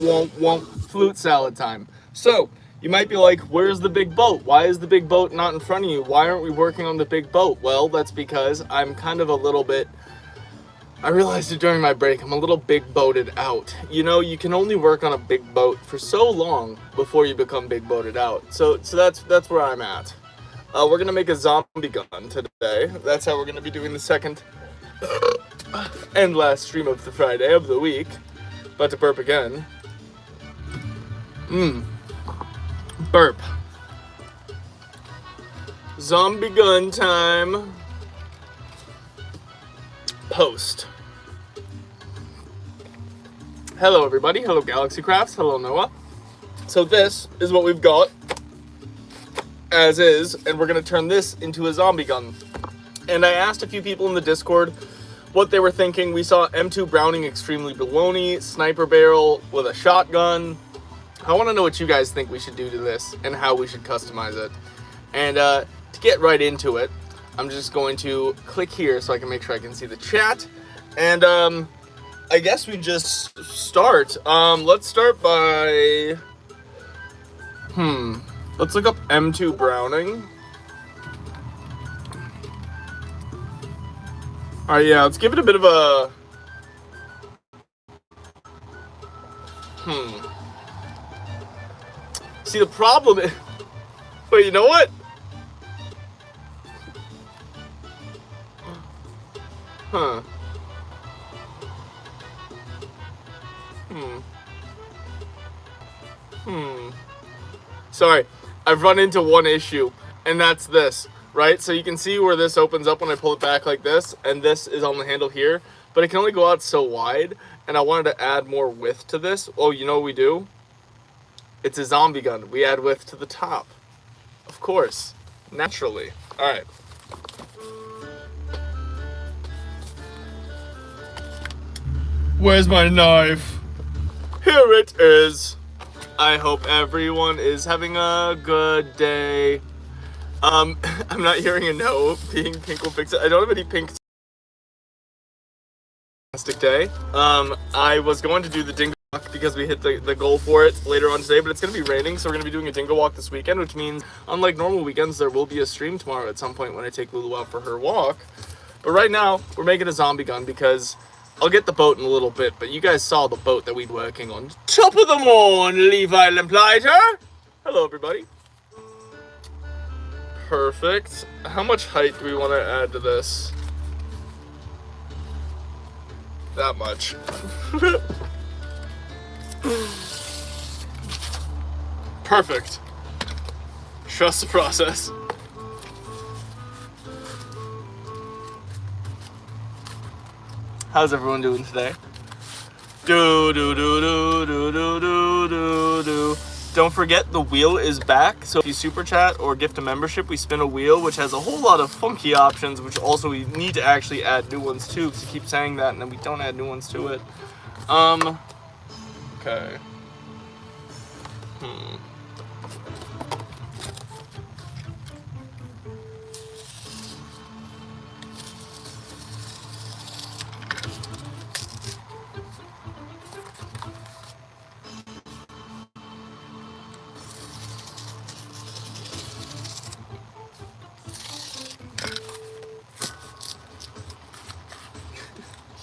Flute salad time. So, you might be like, where's the big boat? Why is the big boat not in front of you? Why aren't we working on the big boat? Well, that's because I'm kind of a little bit, I realized it during my break, I'm a little big boated out. You know, you can only work on a big boat for so long before you become big boated out. So that's where I'm at. We're gonna make a zombie gun today. That's how we're gonna be doing the second and last stream of the Friday of the week. About to burp again. Burp. Zombie gun time. Post. Hello everybody, hello Galaxy Crafts, hello Noah. So this is what we've got, as is, and we're gonna turn this into a zombie gun. And I asked a few people in the Discord what they were thinking. We saw M2 Browning Extremely Bologna, sniper barrel with a shotgun. I wanna know what you guys think we should do to this and how we should customize it. And to get right into it, I'm just going to click here so I can make sure I can see the chat. And I guess we just start. Let's start by, let's look up M2 Browning. All right, yeah, let's give it a bit of a, See, the problem is, wait, you know what? Sorry, I've run into one issue, and that's this, right? So you can see where this opens up when I pull it back like this, and this is on the handle here, but it can only go out so wide, and I wanted to add more width to this. Oh, you know what we do? It's a zombie gun. We add width to the top. Of course, naturally. All right. Where's my knife? Here it is. I hope everyone is having a good day. I'm not hearing a no. Being pink will fix it. I don't have any pink. Fantastic day. I was going to do the dingo walk because we hit the goal for it later on today, but it's going to be raining, so we're going to be doing a dingo walk this weekend, which means, unlike normal weekends, there will be a stream tomorrow at some point when I take Lulu out for her walk. But right now, we're making a zombie gun because I'll get the boat in a little bit, but you guys saw the boat that we'd working on. Top of the morn, Levi Lamplighter! Hello, everybody. Perfect. How much height do we want to add to this? That much. Perfect. Trust the process. How's everyone doing today? Do. Don't forget the wheel is back. So if you super chat or gift a membership, we spin a wheel, which has a whole lot of funky options, which also we need to actually add new ones too, because you keep saying that and then we don't add new ones to it. Okay.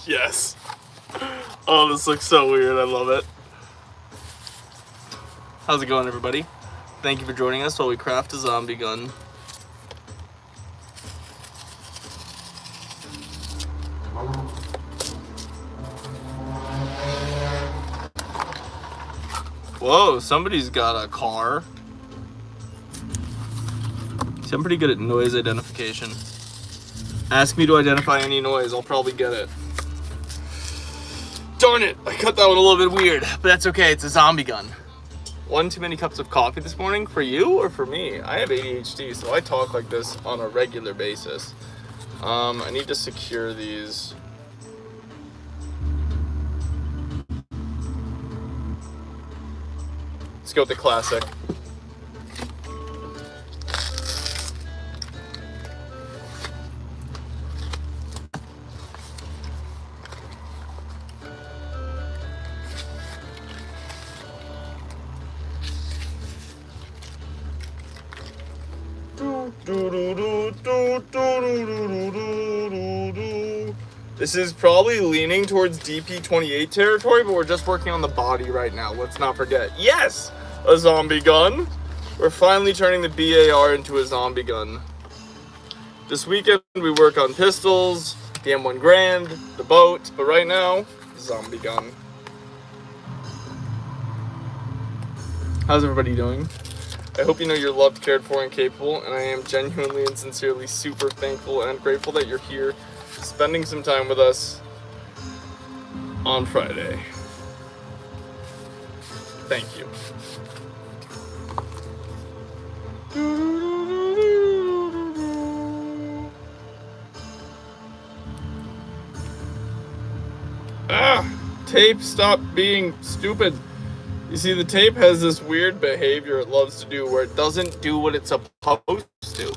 Yes. Oh, this looks so weird. I love it. How's it going, everybody? Thank you for joining us while we craft a zombie gun. Whoa, somebody's got a car. See, I'm pretty good at noise identification. Ask me to identify any noise, I'll probably get it. Darn it, I cut that one a little bit weird, but that's okay, it's a zombie gun. One too many cups of coffee this morning? For you or for me? I have ADHD, so I talk like this on a regular basis. I need to secure these. Let's go with the classic. This is probably leaning towards DP28 territory, but we're just working on the body right now. Let's not forget. Yes! A zombie gun. We're finally turning the BAR into a zombie gun. This weekend we work on pistols, the M1 Grand, the boat, but right now, zombie gun. How's everybody doing? I hope you know you're loved, cared for, and capable, and I am genuinely and sincerely super thankful and grateful that you're here spending some time with us on Friday. Thank you. Tape, stop being stupid. You see, the tape has this weird behavior it loves to do where it doesn't do what it's supposed to.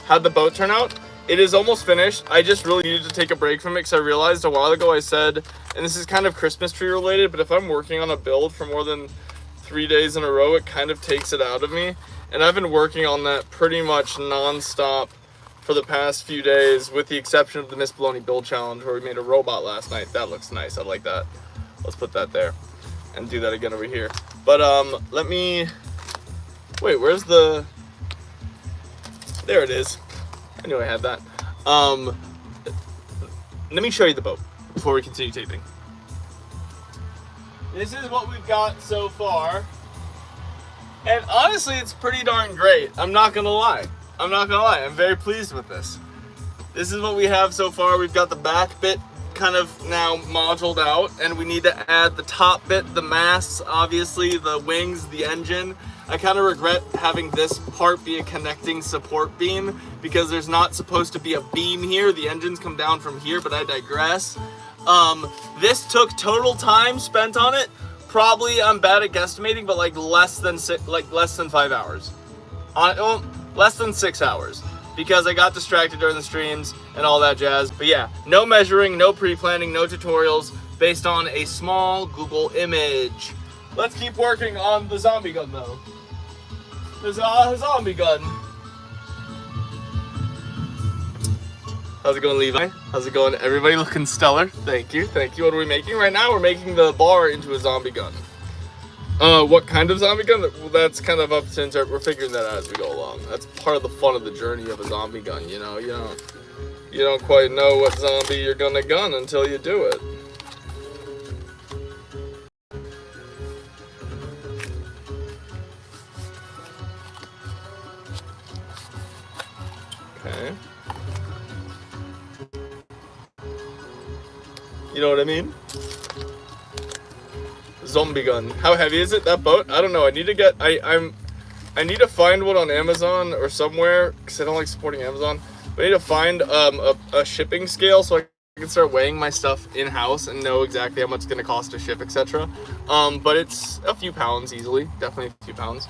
How'd the boat turn out? It is almost finished. I just really needed to take a break from it because I realized a while ago I said, and this is kind of Christmas tree related, but if I'm working on a build for more than 3 days in a row, it kind of takes it out of me. And I've been working on that pretty much non-stop for the past few days, with the exception of the Miss Bologna build challenge where we made a robot last night. That looks nice. I like that. Let's put that there and do that again over here. But let me, wait, where's the, there it is. I knew I had that. Let me show you the boat before we continue taping. This is what we've got so far. And honestly, it's pretty darn great. I'm not gonna lie. I'm very pleased with this. This is what we have so far. We've got the back bit kind of now moduled out, and we need to add the top bit, the masts, obviously, the wings, the engine. I kind of regret having this part be a connecting support beam because there's not supposed to be a beam here. The engines come down from here, but I digress. This took total time spent on it. Probably, I'm bad at guesstimating, but like less than 5 hours. Less than 6 hours. Because I got distracted during the streams and all that jazz. But yeah, no measuring, no pre-planning, no tutorials, based on a small Google image. Let's keep working on the zombie gun though. There's a zombie gun. How's it going, Levi? How's it going? Everybody looking stellar. Thank you, thank you. What are we making right now? We're making the bar into a zombie gun. What kind of zombie gun? Well, that's kind of up to interpret. We're figuring that out as we go along. That's part of the fun of the journey of a zombie gun, you know? You don't quite know what zombie you're gonna gun until you do it. Okay. You know what I mean? Zombie gun. How heavy is it, that boat? I don't know. I need to get, I need to find one on Amazon or somewhere, because I don't like supporting Amazon. But I need to find a shipping scale so I can start weighing my stuff in-house and know exactly how much it's going to cost to ship, etc. But it's a few pounds easily. Definitely a few pounds.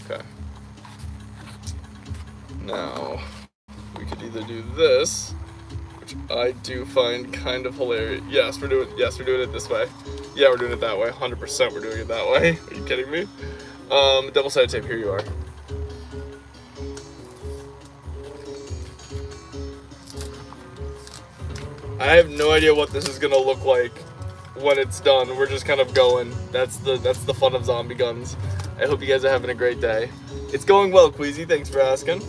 Okay. Now, we could either do this, which I do find kind of hilarious. Yes, we're doing it this way. Yeah, we're doing it that way. 100% we're doing it that way. Are you kidding me? Double-sided tape, here you are. I have no idea what this is gonna look like when it's done. We're just kind of going. That's the fun of zombie guns. I hope you guys are having a great day. It's going well, Queasy. Thanks for asking.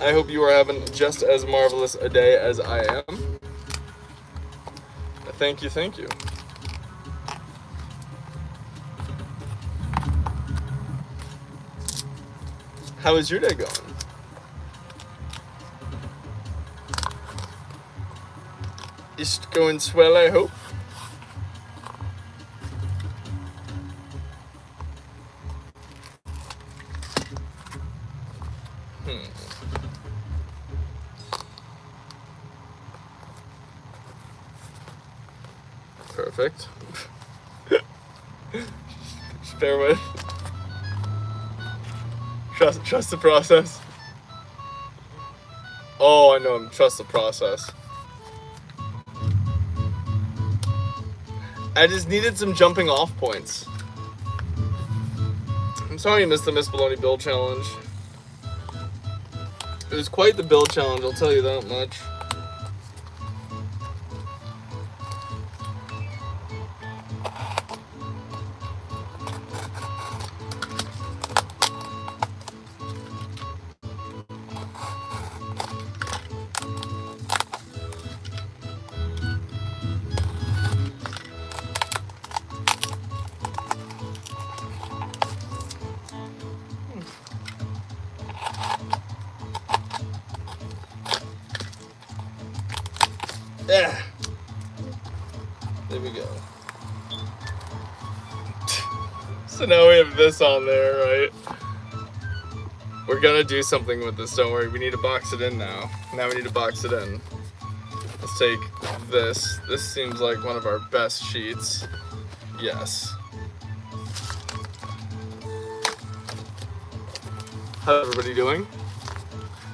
I hope you are having just as marvelous a day as I am. Thank you, thank you. How is your day going? It's going swell, I hope. Perfect. Just bear with. Trust the process. Oh, I know him. Trust the process. I just needed some jumping off points. I'm sorry you missed the Miss Bologna build challenge. It was quite the build challenge, I'll tell you that much. Yeah. There we go. So now we have this on there, right? We're gonna do something with this, don't worry. We need to box it in now. Now we need to box it in. Let's take this. This seems like one of our best sheets. Yes. How's everybody doing?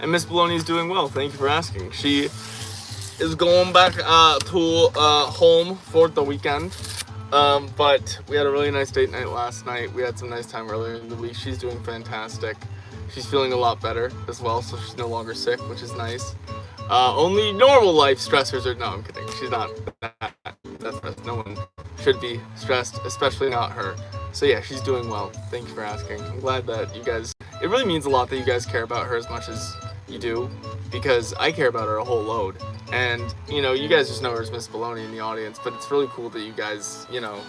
And Miss Bologna is doing well, thank you for asking. She is going back to home for the weekend, but we had a really nice date night last night. We had some nice time earlier in the week. She's doing fantastic. She's feeling a lot better as well, so she's no longer sick, which is nice. Only normal life stressors are, no, I'm kidding. She's not that stressed. No one should be stressed, especially not her. So yeah, she's doing well. Thank you for asking. I'm glad that you guys, it really means a lot that you guys care about her as much as you do, because I care about her a whole load. And, you know, you guys just know her as Miss Bologna in the audience, but it's really cool that you guys, you know,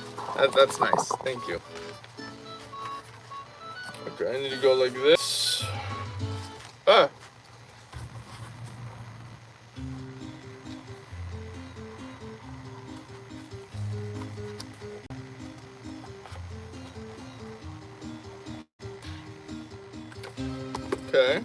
that's nice. Thank you. Okay, I need to go like this. Ah. Okay.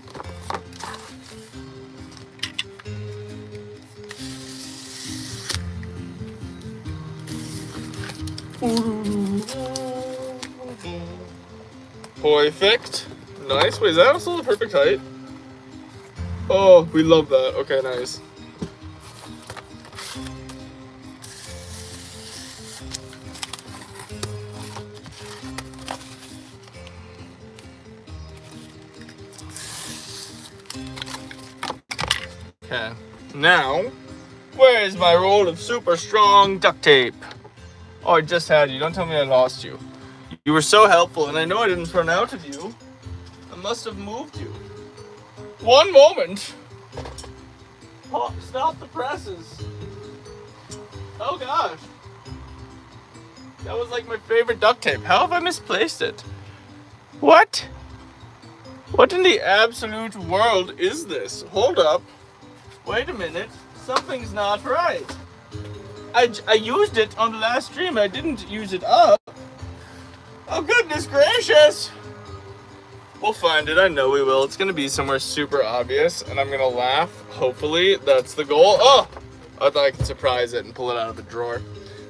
Perfect. Nice. Wait, is that also the perfect height? Oh, we love that. Okay, nice. Okay. Now, where is my roll of super strong duct tape? Oh, I just had you. Don't tell me I lost you. You were so helpful, and I know I didn't run out of you. I must have moved you. One moment. Oh, stop the presses. Oh gosh. That was like my favorite duct tape. How have I misplaced it? What? What in the absolute world is this? Hold up. Wait a minute. Something's not right. I used it on the last stream. I didn't use it up. Oh, goodness gracious. We'll find it. I know we will. It's going to be somewhere super obvious, and I'm going to laugh. Hopefully, that's the goal. Oh! I thought I could surprise it and pull it out of a drawer.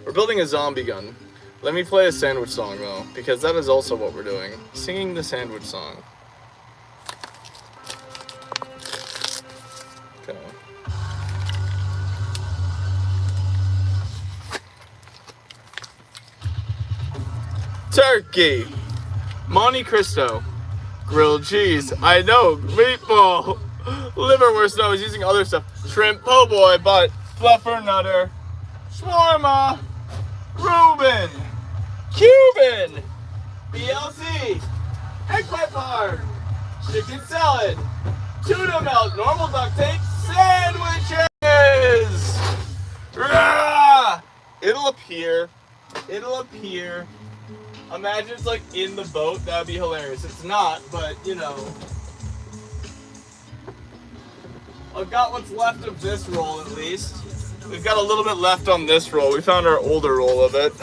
We're building a zombie gun. Let me play a sandwich song, though, because that is also what we're doing. Singing the sandwich song. Okay. Turkey, Monte Cristo, grilled cheese, I know, meatball, liverwurst, no, I was using other stuff, shrimp, po' boy, but, fluffer nutter, shawarma, Reuben, Cuban, BLC, eggplant bar, chicken salad, tuna melt, normal duct tape, sandwiches! Rah! It'll appear. Imagine it's like in the boat, that'd be hilarious. It's not, but you know. I've got what's left of this roll at least. We've got a little bit left on this roll. We found our older roll of it.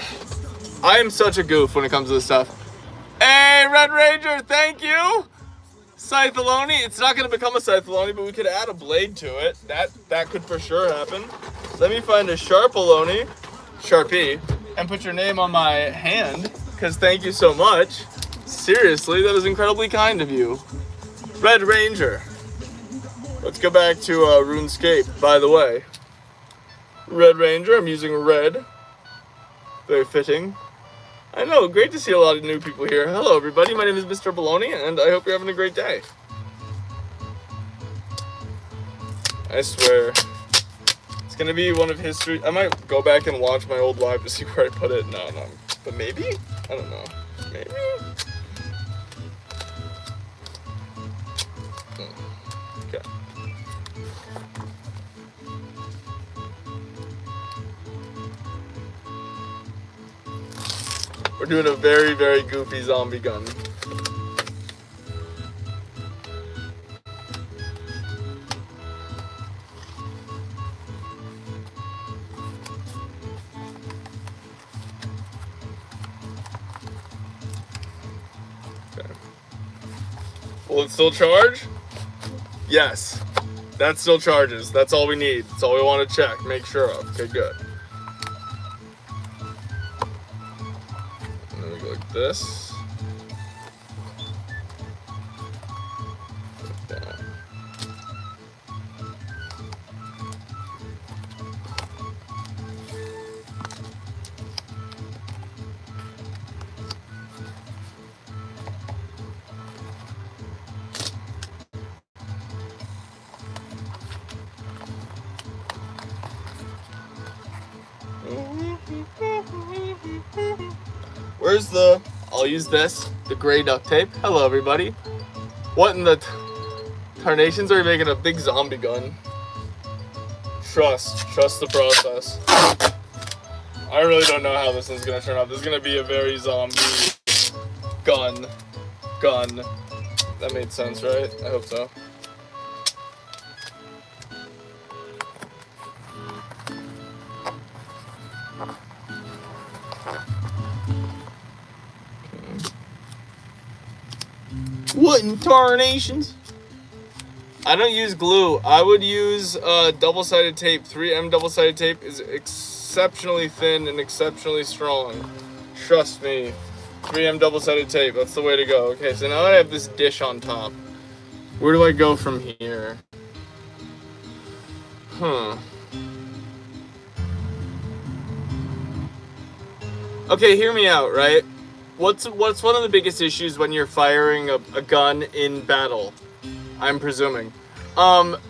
I am such a goof when it comes to this stuff. Hey, Red Ranger, thank you! Scytholoni, it's not going to become a Scytholoni, but we could add a blade to it. That could for sure happen. Let me find a Sharpoloni, Sharpie, and put your name on my hand. Because thank you so much. Seriously, that is incredibly kind of you. Red Ranger. Let's go back to RuneScape, by the way. Red Ranger, I'm using red. Very fitting. I know, great to see a lot of new people here. Hello everybody, my name is Mr. Bologna, and I hope you're having a great day. I swear. It's gonna be one of history. I might go back and watch my old live to see where I put it. No. But maybe? I don't know. Maybe? Okay. We're doing a very, very goofy zombie gun. Will it still charge? Yes. That still charges. That's all we need. That's all we want to check. Make sure of. Okay, good. And then we go like this. Like that. Where's the, I'll use this, the gray duct tape. Hello, everybody. What in the tarnations are you making a big zombie gun? Trust the process. I really don't know how this one's gonna turn out. This is gonna be a very zombie gun. That made sense, right? I hope so. What in tarnations? I don't use glue. I would use double-sided tape. 3M double-sided tape is exceptionally thin and exceptionally strong. Trust me. 3M double-sided tape. That's the way to go. Okay, so now that I have this dish on top, where do I go from here? Okay, hear me out, right? What's one of the biggest issues when you're firing a gun in battle? I'm presuming.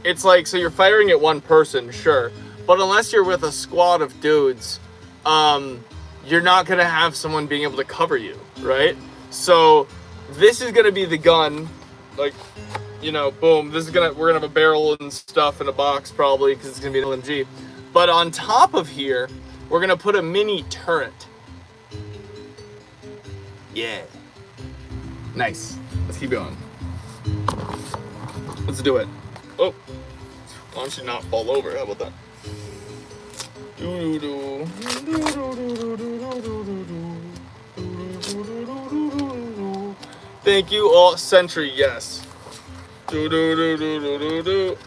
It's like, so you're firing at one person, sure. But unless you're with a squad of dudes, you're not gonna have someone being able to cover you, right? So this is gonna be the gun, like, you know, boom. We're gonna have a barrel and stuff in a box probably because it's gonna be an LMG. But on top of here, we're gonna put a mini turret. Yeah. Nice. Let's keep going. Let's do it. Oh. Why don't you not fall over? How about that? Thank you all. Sentry, yes. To the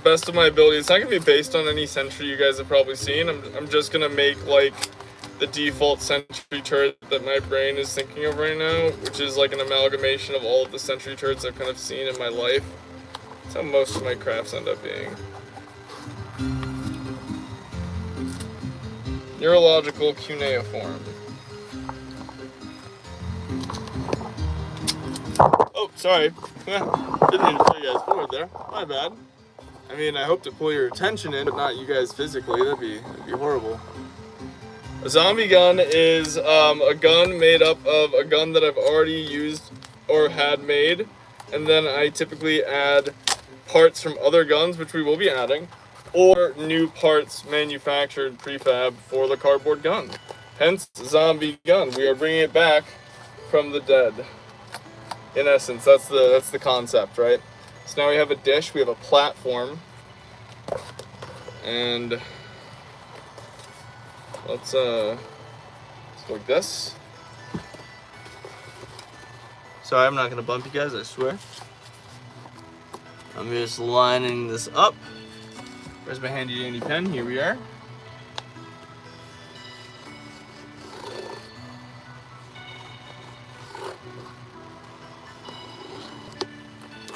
best of my ability. It's not going to be based on any Sentry you guys have probably seen. I'm just going to make, like, the default Sentry turret that my brain is thinking of right now, which is like an amalgamation of all of the Sentry turrets I've kind of seen in my life. That's how most of my crafts end up being. Neurological cuneiform. Oh, sorry. Didn't mean to pull you guys forward there. My bad. I mean, I hope to pull your attention in, but not you guys physically. That'd be horrible. A zombie gun is a gun made up of a gun that I've already used or had made, and then I typically add parts from other guns, which we will be adding, or new parts manufactured prefab for the cardboard gun. Hence, zombie gun. We are bringing it back from the dead. In essence, that's the concept, right? So now we have a dish, we have a platform, and let's go like this. Sorry, I'm not gonna bump you guys, I swear. I'm just lining this up. Where's my handy dandy pen? Here we are.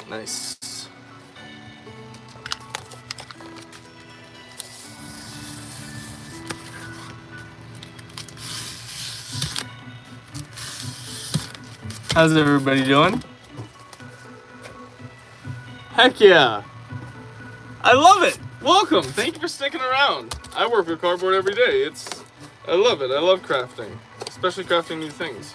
Nice. How's everybody doing? Heck yeah! I love it. Welcome. Thank you for sticking around. I work with cardboard every day. I love it. I love crafting, especially crafting new things.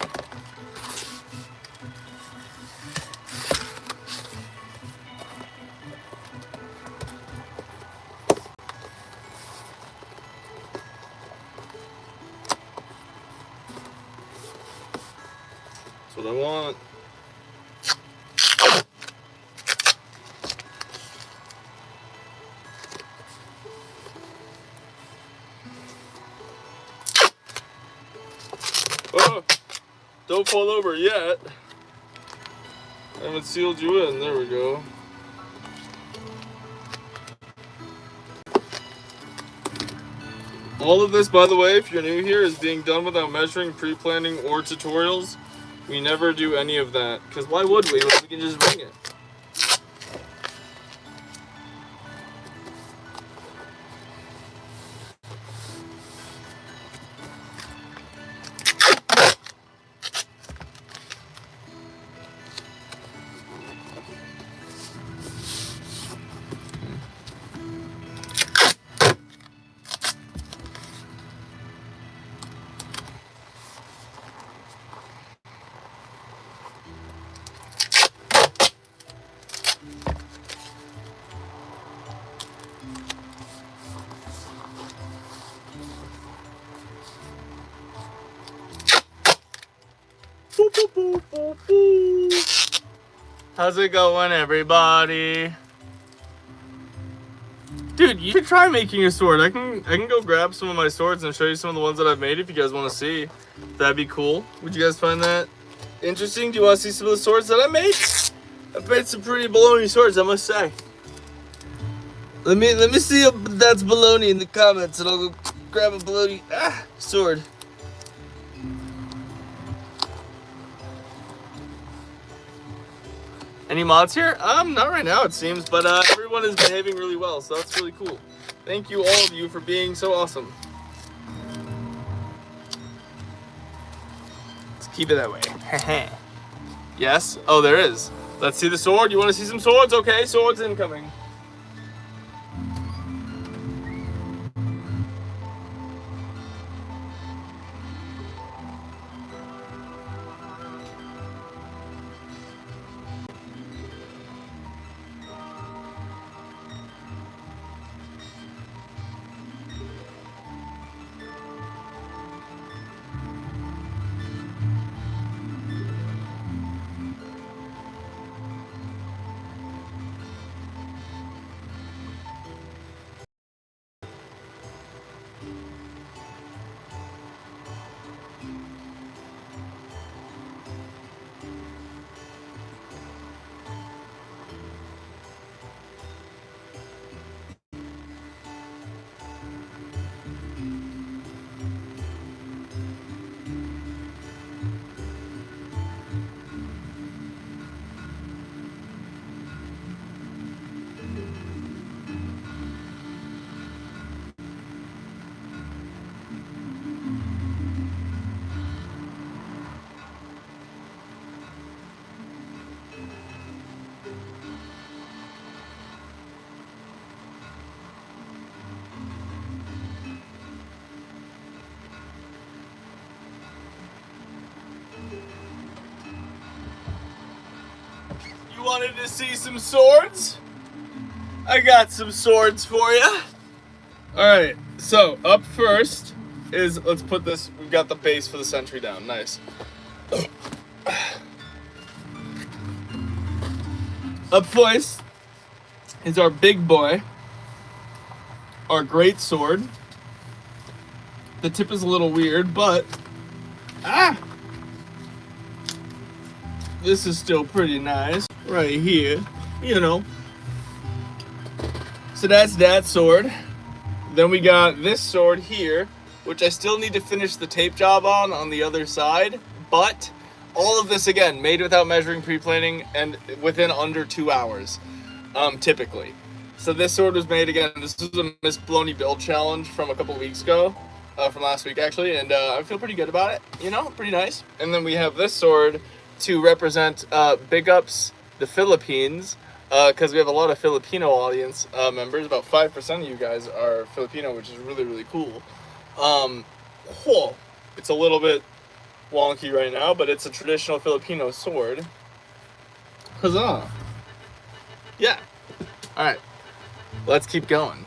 That's what I want. Oh, don't fall over yet. I haven't sealed you in. There we go. All of this, by the way, if you're new here, is being done without measuring, pre-planning, or tutorials. We never do any of that, because why would we? We can just wing it. How's it going, everybody? Dude, you should try making a sword. I can go grab some of my swords and show you some of the ones that I've made if you guys want to see. That'd be cool. Would you guys find that interesting? Do you want to see some of the swords that I made? I've made some pretty baloney swords, I must say. Let me see if that's baloney in the comments, and I'll go grab a baloney sword. Any mods here? Not right now it seems, but everyone is behaving really well, so that's really cool. Thank you all of you for being so awesome. Let's keep it that way. Yes? Oh, there is. Let's see the sword. You want to see some swords? Okay, swords incoming. You wanted to see some swords? I got some swords for you. Alright, so up first is, let's put this, we've got the base for the Sentry down. Nice. Up first is our big boy, our great sword. The tip is a little weird, but this is still pretty nice right here, you know. So that's that sword. Then we got this sword here, which I still need to finish the tape job on the other side, but all of this, again, made without measuring, pre-planning, and within under 2 hours, typically. So this sword was made, again, this was a Miss Bologna build challenge from a couple weeks ago, from last week actually, and I feel pretty good about it, you know, pretty nice. And then we have this sword to represent Big Ups, the Philippines. because we have a lot of Filipino audience members. About 5% of you guys are Filipino, which is really, really cool. Whoa. It's a little bit wonky right now, but it's a traditional Filipino sword. Huzzah! Yeah. All right. Let's keep going.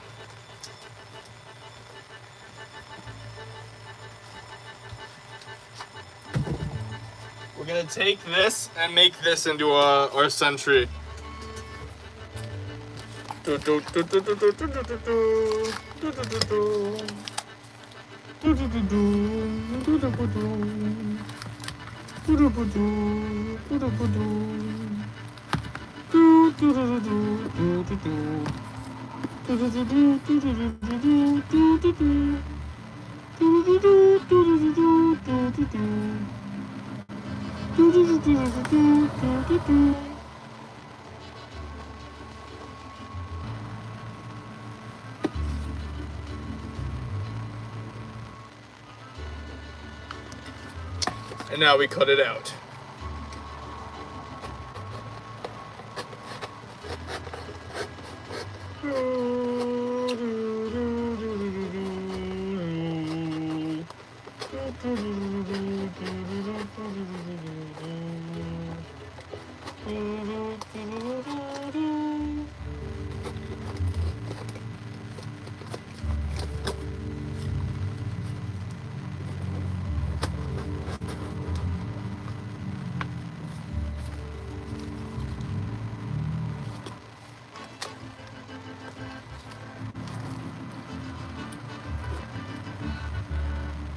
We're gonna take this and make this into our Sentry. And now we cut it out.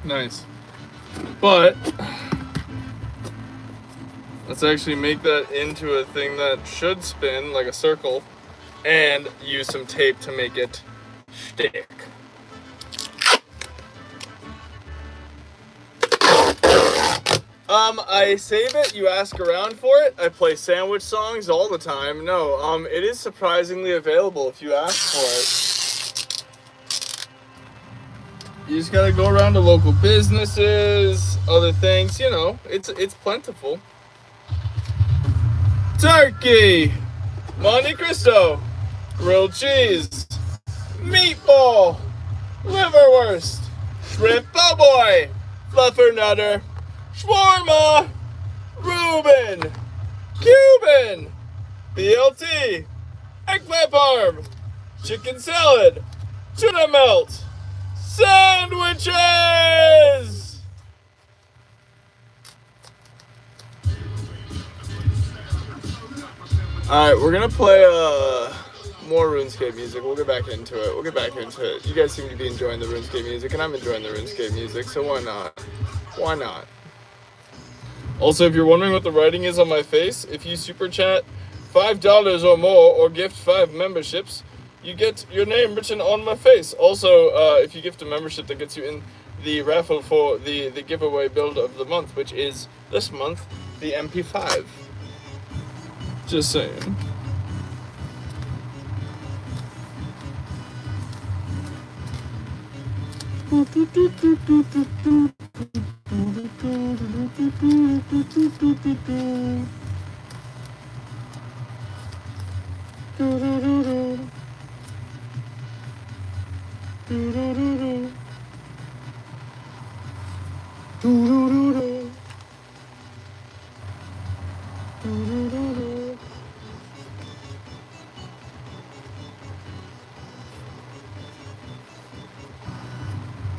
Nice. But let's actually make that into a thing that should spin like a circle and use some tape to make it stick. I save it, you ask around for it. I play sandwich songs all the time. No, it is surprisingly available if you ask for it. You just gotta go around to local businesses, other things, you know, it's plentiful. Turkey, Monte Cristo, grilled cheese, meatball, liverwurst, shrimp po' boy, fluffernutter, shawarma, Reuben, Cuban, BLT, eggplant parm, chicken salad, tuna melt, sandwiches! Alright, we're gonna play more RuneScape music. We'll get back into it. You guys seem to be enjoying the RuneScape music, and I'm enjoying the RuneScape music, so why not? Why not? Also, if you're wondering what the writing is on my face, if you super chat $5 or more or gift 5 memberships, you get your name written on my face. Also, if you gift a membership, that gets you in the raffle for the giveaway build of the month, which is this month, the MP5. Just saying.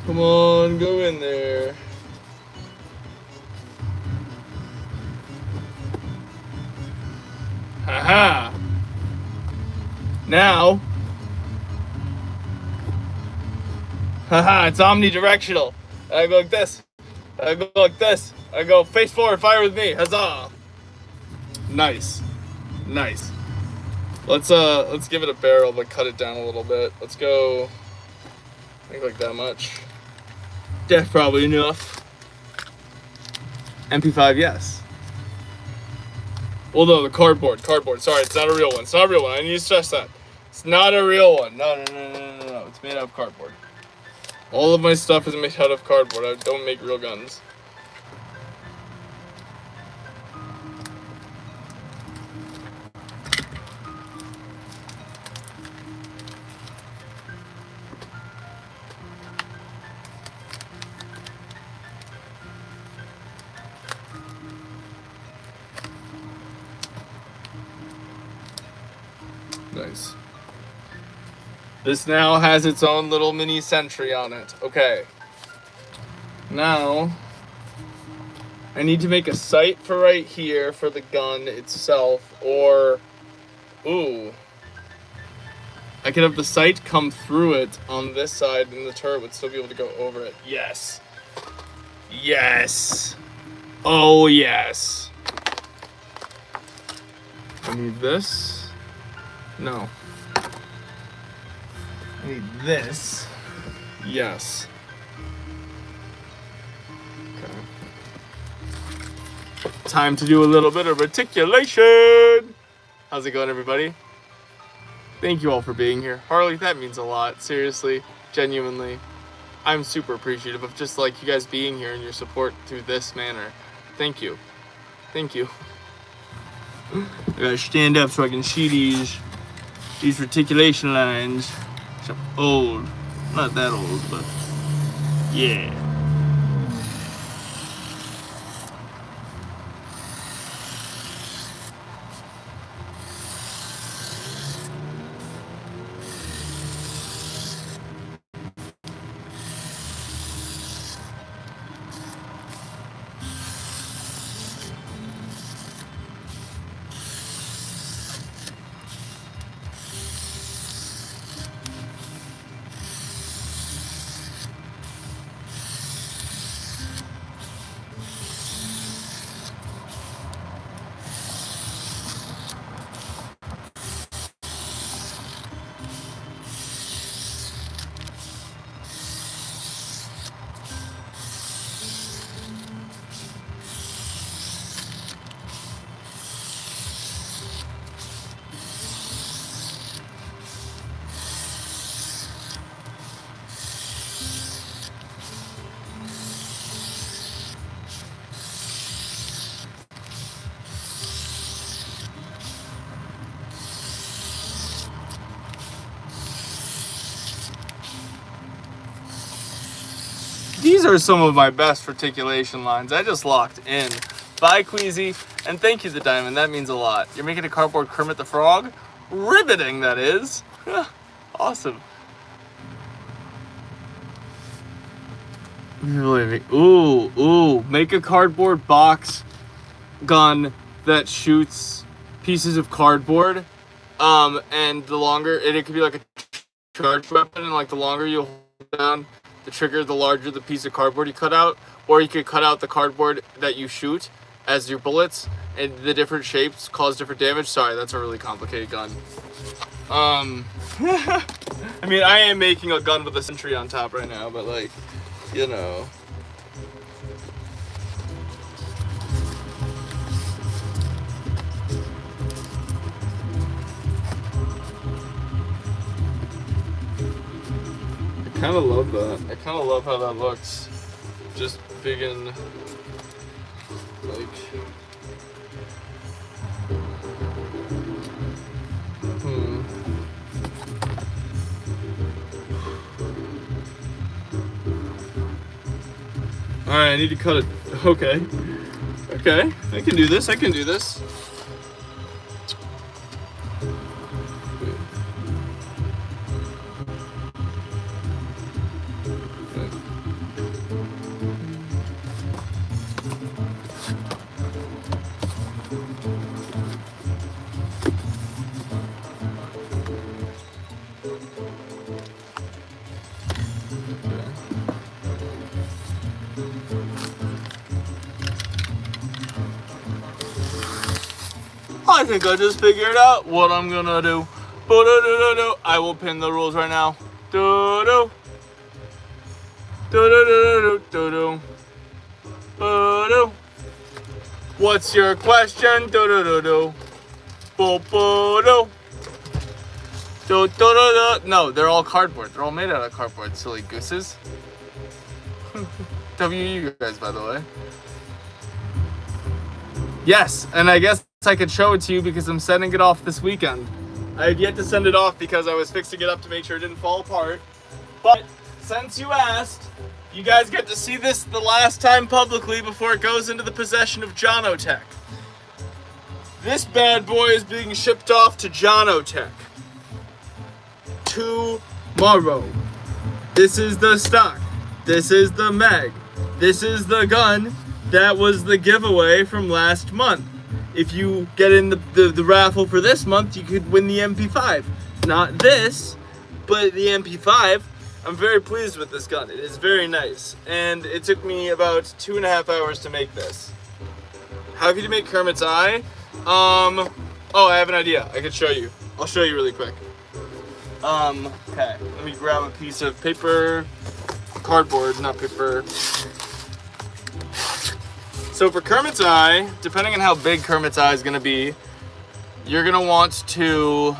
Come on, go in there. Haha. Now. Haha, it's omnidirectional. I go like this. I go like this. I go face forward, fire with me. Huzzah. Nice. Nice. Let's give it a barrel, but cut it down a little bit. Let's go, I think like that much. That's probably enough. MP5, yes. Well, no, the cardboard. Sorry, it's not a real one. It's not a real one. I need to stress that. It's not a real one. No. It's made out of cardboard. All of my stuff is made out of cardboard. I don't make real guns. Nice. This now has its own little mini Sentry on it. Okay. Now, I need to make a sight for right here for the gun itself, or, ooh, I could have the sight come through it on this side and the turret would still be able to go over it. Yes. Yes. Oh, yes. I need this. No. I need this. Yes. Okay. Time to do a little bit of articulation. How's it going, everybody? Thank you all for being here. Harley, that means a lot. Seriously, genuinely. I'm super appreciative of just like you guys being here and your support through this manner. Thank you. Thank you. I gotta stand up so I can see these reticulation lines. I'm old. Not that old, but yeah. These are some of my best articulation lines. I just locked in. Bye, Queasy. And thank you, the Diamond. That means a lot. You're making a cardboard Kermit the Frog? Riveting, that is. Awesome. Ooh. Make a cardboard box gun that shoots pieces of cardboard. And the longer, it could be like a charge weapon, and like the longer you hold down the trigger, the larger the piece of cardboard you cut out. Or you could cut out the cardboard that you shoot as your bullets, and the different shapes cause different damage. Sorry, that's a really complicated gun. I mean, I am making a gun with a Sentry on top right now, but like, you know. I kind of love that. I kind of love how that looks. Just big and like. All right, I need to cut it. Okay. Okay, I can do this. I can do this. I think I just figured out what I'm gonna do. I will pin the rules right now. What's your question? No, they're all cardboard. They're all made out of cardboard, silly gooses. You guys, by the way. Yes, and I guess I could show it to you because I'm sending it off this weekend. I had yet to send it off because I was fixing it up to make sure it didn't fall apart. But since you asked, you guys get to see this the last time publicly before it goes into the possession of Jonotech. This bad boy is being shipped off to Jonotech. tomorrow. This is the stock. This is the mag. This is the gun. That was the giveaway from last month. If you get in the raffle for this month, you could win the MP5. Not this, but the MP5. I'm very pleased with this gun. It is very nice. And it took me about 2.5 hours to make this. How could you make Kermit's eye? Oh, I have an idea. I could show you. I'll show you really quick. Okay. Let me grab a piece of paper, cardboard, not paper. So for Kermit's eye, depending on how big Kermit's eye is gonna be, you're gonna want to...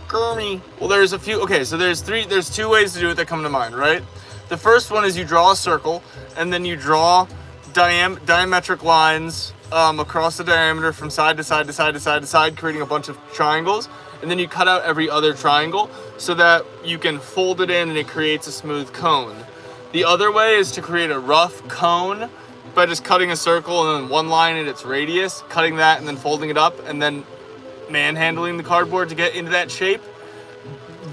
Kermit. Well, there's a few, okay, so there's two ways to do it that come to mind, right? The first one is you draw a circle, and then you draw diametric lines across the diameter from side to side to side to side to side, creating a bunch of triangles, and then you cut out every other triangle so that you can fold it in and it creates a smooth cone. The other way is to create a rough cone by just cutting a circle and then one line in its radius, cutting that and then folding it up, and then manhandling the cardboard to get into that shape.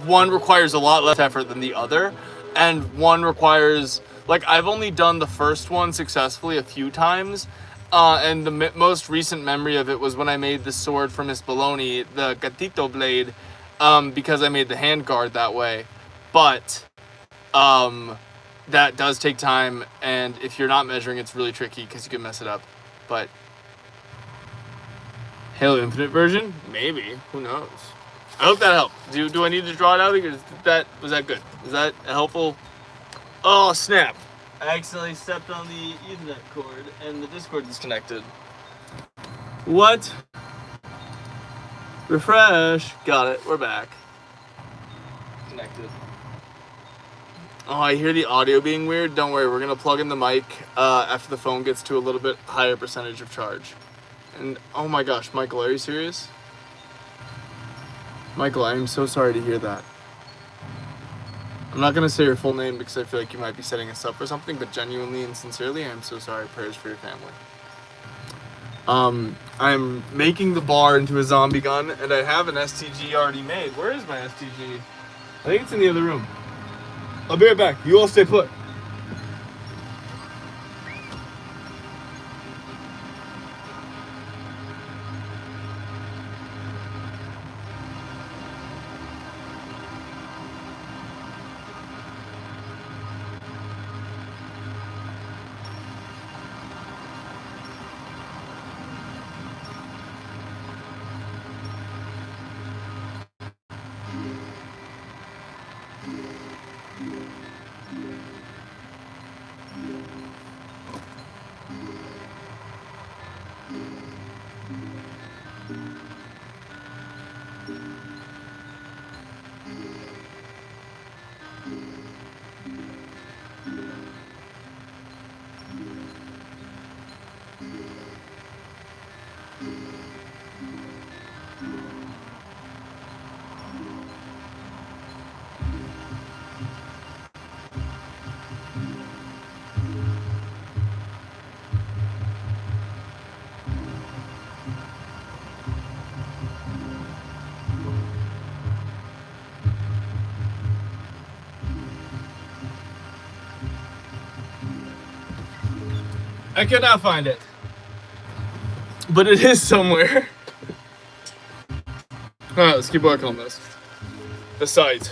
One requires a lot less effort than the other, and one requires, like, I've only done the first one successfully a few times, and the most recent memory of it was when I made the sword for Miss Bologna, the gatito blade, because I made the hand guard that way. But that does take time, and if you're not measuring, it's really tricky because you can mess it up. But Halo Infinite version? Maybe. Who knows? I hope that helped. Do I need to draw it out? Was that good? Is that helpful? Oh, snap. I accidentally stepped on the Ethernet cord and the Discord disconnected. What? Refresh. Got it. We're back. Connected. Oh, I hear the audio being weird. Don't worry. We're going to plug in the mic after the phone gets to a little bit higher percentage of charge. And, oh my gosh, Michael, are you serious? Michael, I am so sorry to hear that. I'm not going to say your full name because I feel like you might be setting us up for something, but genuinely and sincerely, I am so sorry. Prayers for your family. I'm making the bar into a zombie gun, and I have an STG already made. Where is my STG? I think it's in the other room. I'll be right back. You all stay put. I cannot find it, but it is somewhere. All right, let's keep working on this. The sight.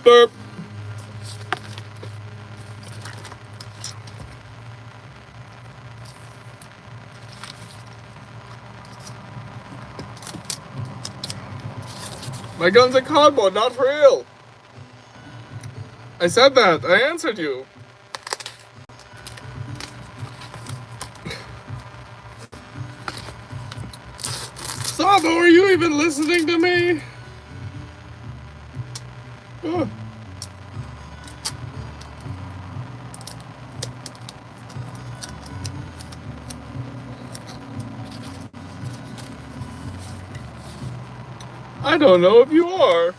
Burp. My gun's a cardboard, not for real. I said that. I answered you. Sabo, are you even listening to me? Oh. don't know if you are.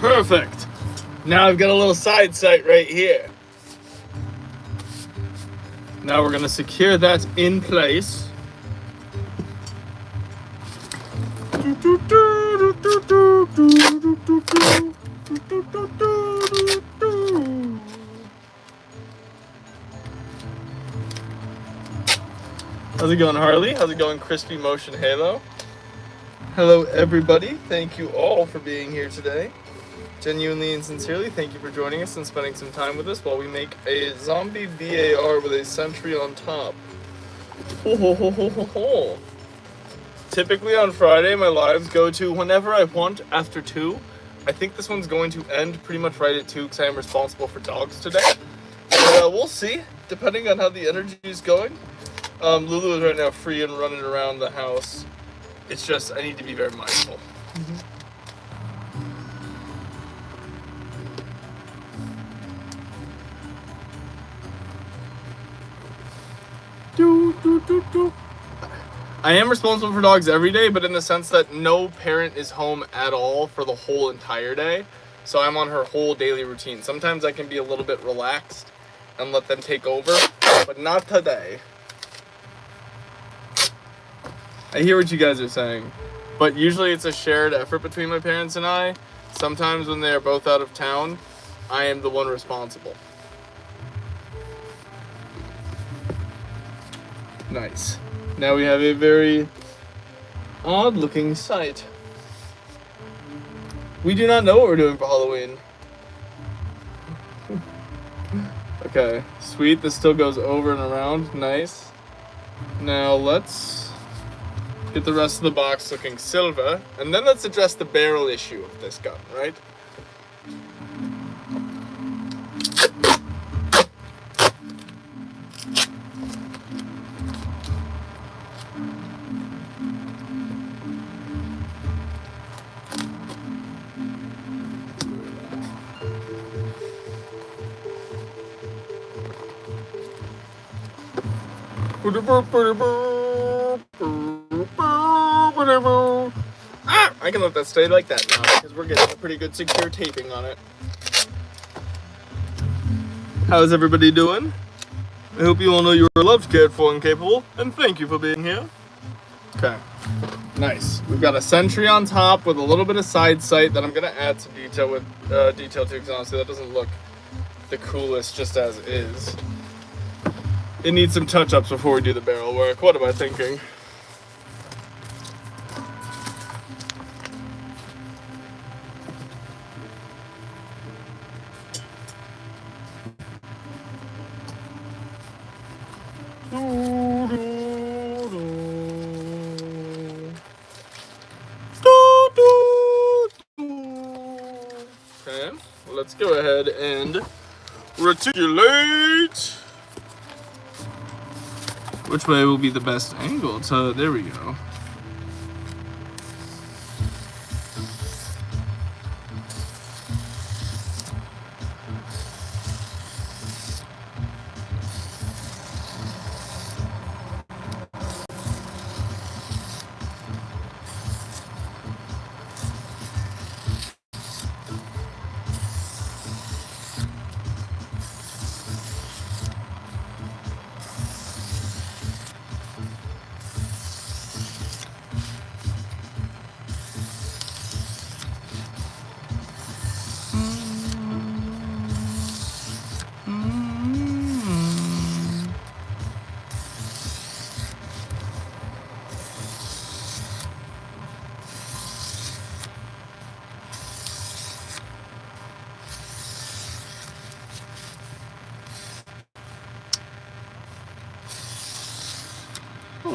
Perfect. Now I've got a little side sight right here. Now we're going to secure that in place. How's it going, Harley? How's it going, Crispy Motion Halo? Hello, everybody. Thank you all for being here today. Genuinely and sincerely, thank you for joining us and spending some time with us while we make a zombie VAR with a Sentry on top. Ho ho ho ho ho ho. Typically on Friday, my lives go to whenever I want after 2. I think this one's going to end pretty much right at 2 because I am responsible for dogs today. But we'll see, depending on how the energy is going. Lulu is right now free and running around the house. It's just, I need to be very mindful. I am responsible for dogs every day, but in the sense that no parent is home at all for the whole entire day. So I'm on her whole daily routine. Sometimes I can be a little bit relaxed and let them take over, but not today. I hear what you guys are saying, but usually it's a shared effort between my parents and I. Sometimes when they are both out of town, I am the one responsible. Nice. Now we have a very odd looking sight. We do not know what we're doing for Halloween. Okay, sweet. This still goes over and around. Nice. Now let's get the rest of the box looking silver, and then let's address the barrel issue of this gun, right? I can let that stay like that now because we're getting a pretty good secure taping on it. How's everybody doing? I hope you all know you are loved, cared for, and capable, and thank you for being here. Okay, nice. We've got a Sentry on top with a little bit of side sight that I'm gonna add some detail with detail to, because honestly that doesn't look the coolest just as is. It needs some touch-ups before we do the barrel work. What am I thinking? Okay, let's go ahead and reticulate. Which way will be the best angle? So there we go.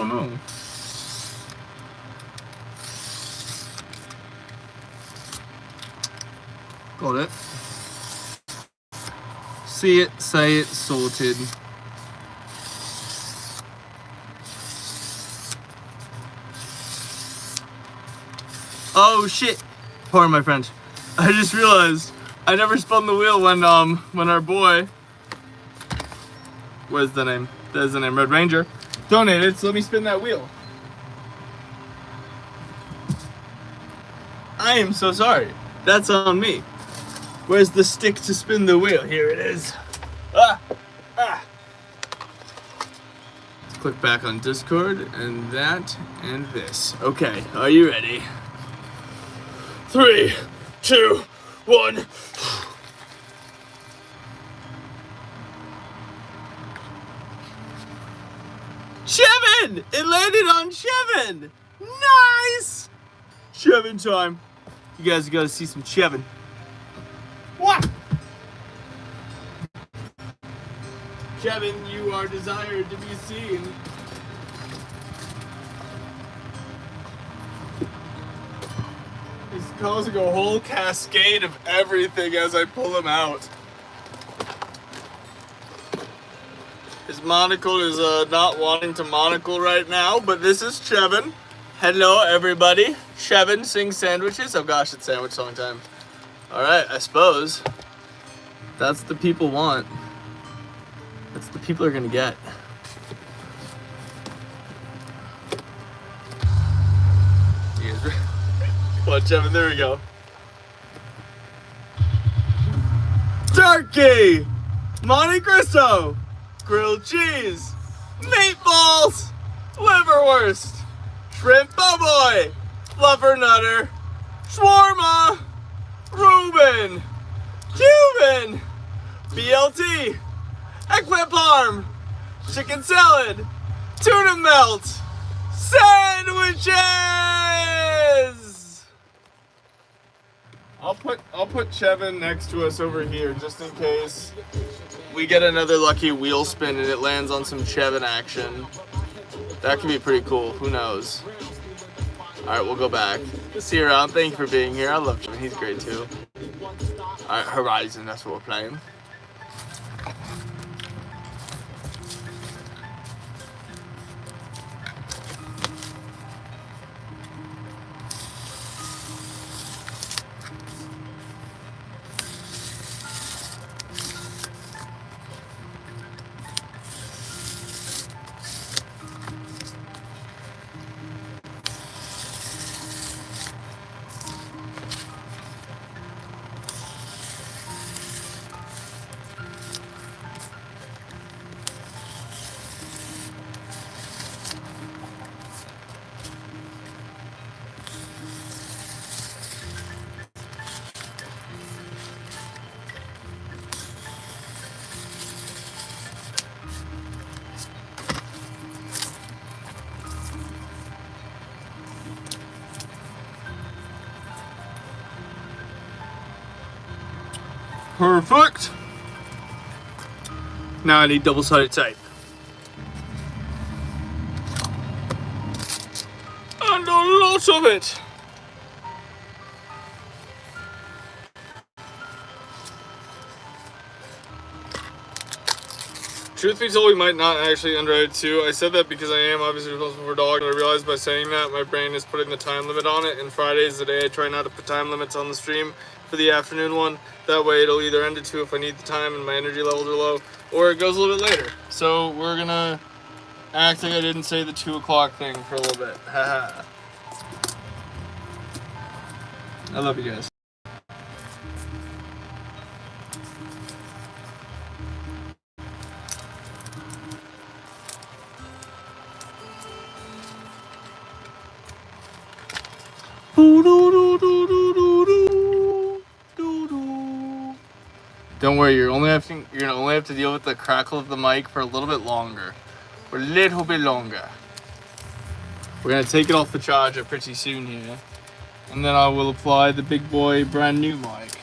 know. Got it. See it, say it, sorted. Oh shit! Pardon my French. I just realized I never spun the wheel when our boy, what's the name? There's the name, Red Ranger, donated, so let me spin that wheel. I am so sorry. That's on me. Where's the stick to spin the wheel? Here it is. Ah! Ah! Let's click back on Discord, and that, and this. Okay, are you ready? 3, 2, 1. Chevin! It landed on Chevin! Nice! Chevin time. You guys gotta see some Chevin. What? Chevin, you are desired to be seen. He's causing a whole cascade of everything as I pull him out. His monocle is not wanting to monocle right now, but this is Chevin. Hello, everybody. Chevin sings sandwiches. Oh gosh, it's sandwich song time. All right, I suppose that's the people want. That's the people are gonna get. You guys ready? Come on, Chevin, there we go. Turkey! Monte Cristo! Grilled cheese! Meatballs! Liverwurst! Shrimp po' boy! Fluffernutter! Shawarma! Reuben! Cuban! BLT! Eggplant parm! Chicken salad! Tuna melt! Sandwiches! I'll put Chevin next to us over here just in case we get another lucky wheel spin and it lands on some Chevin action. That could be pretty cool. Who knows? Alright, we'll go back. See you around. Thank you for being here. I love Chevin. He's great too. Alright, Horizon. That's what we're playing. Perfect. Now I need double-sided tape. And a lot of it. Truth be told, we might not actually underwrite 2. I said that because I am obviously responsible for a dog, and I realized by saying that, my brain is putting the time limit on it, and Friday is the day I try not to put time limits on the stream for the afternoon one. That way it'll either end at 2 if I need the time and my energy levels are low, or it goes a little bit later. So we're gonna act like I didn't say the 2 o'clock thing for a little bit. Haha. I love you guys. Don't worry, you're gonna only have to deal with the crackle of the mic for a little bit longer. For a little bit longer. We're gonna take it off the charger pretty soon here. And then I will apply the big boy brand new mic.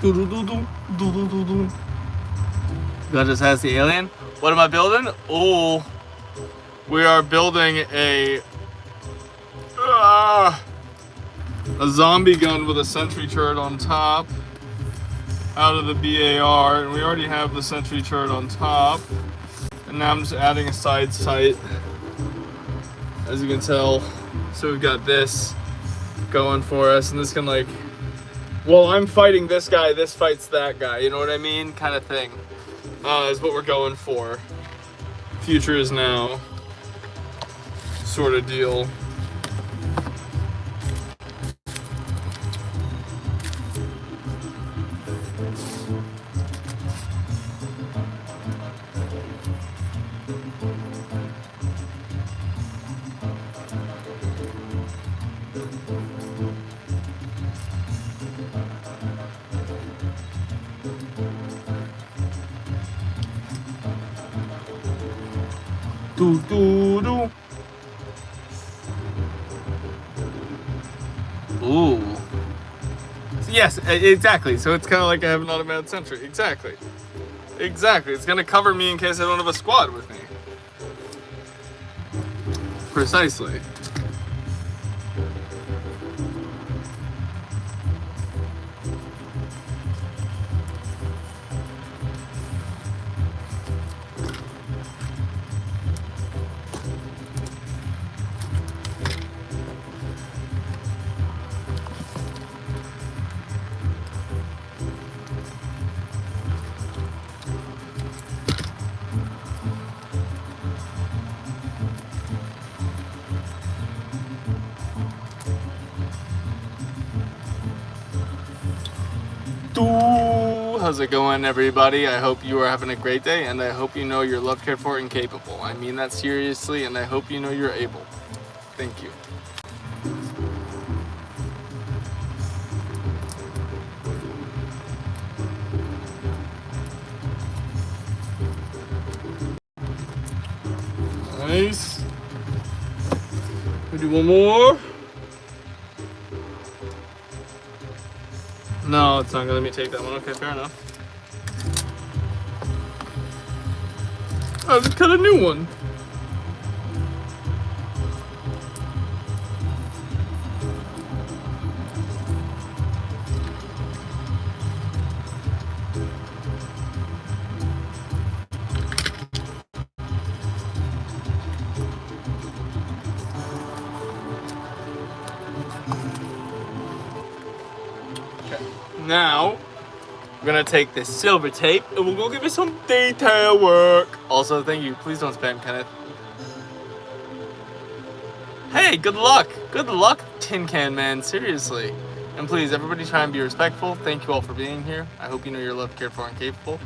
God just has the alien. What am I building? Oh, we are building a zombie gun with a sentry turret on top out of the BAR, and we already have the sentry turret on top. And now I'm just adding a side sight, as you can tell. So we've got this going for us, and this can like, well, I'm fighting this guy, this fights that guy, you know what I mean? Kind of thing is what we're going for. Future is now sort of deal. Do do do. Ooh. Yes, exactly. So it's kind of like I have an automatic sentry. Exactly. Exactly. It's gonna cover me in case I don't have a squad with me. Precisely. How's it going, everybody? I hope you are having a great day, and I hope you know you're loved, cared for, and capable. I mean that seriously, and I hope you know you're able. Thank you. Nice. We do one more. No, it's not gonna let me take that one. Okay, fair enough. Oh, just cut a new one. Okay, now we're gonna take this silver tape and we'll go give it some detail work. Also, thank you. Please don't spam, Kenneth. Hey, good luck. Good luck, Tin Can Man. Seriously. And please, everybody try and be respectful. Thank you all for being here. I hope you know you're loved, cared for, and capable.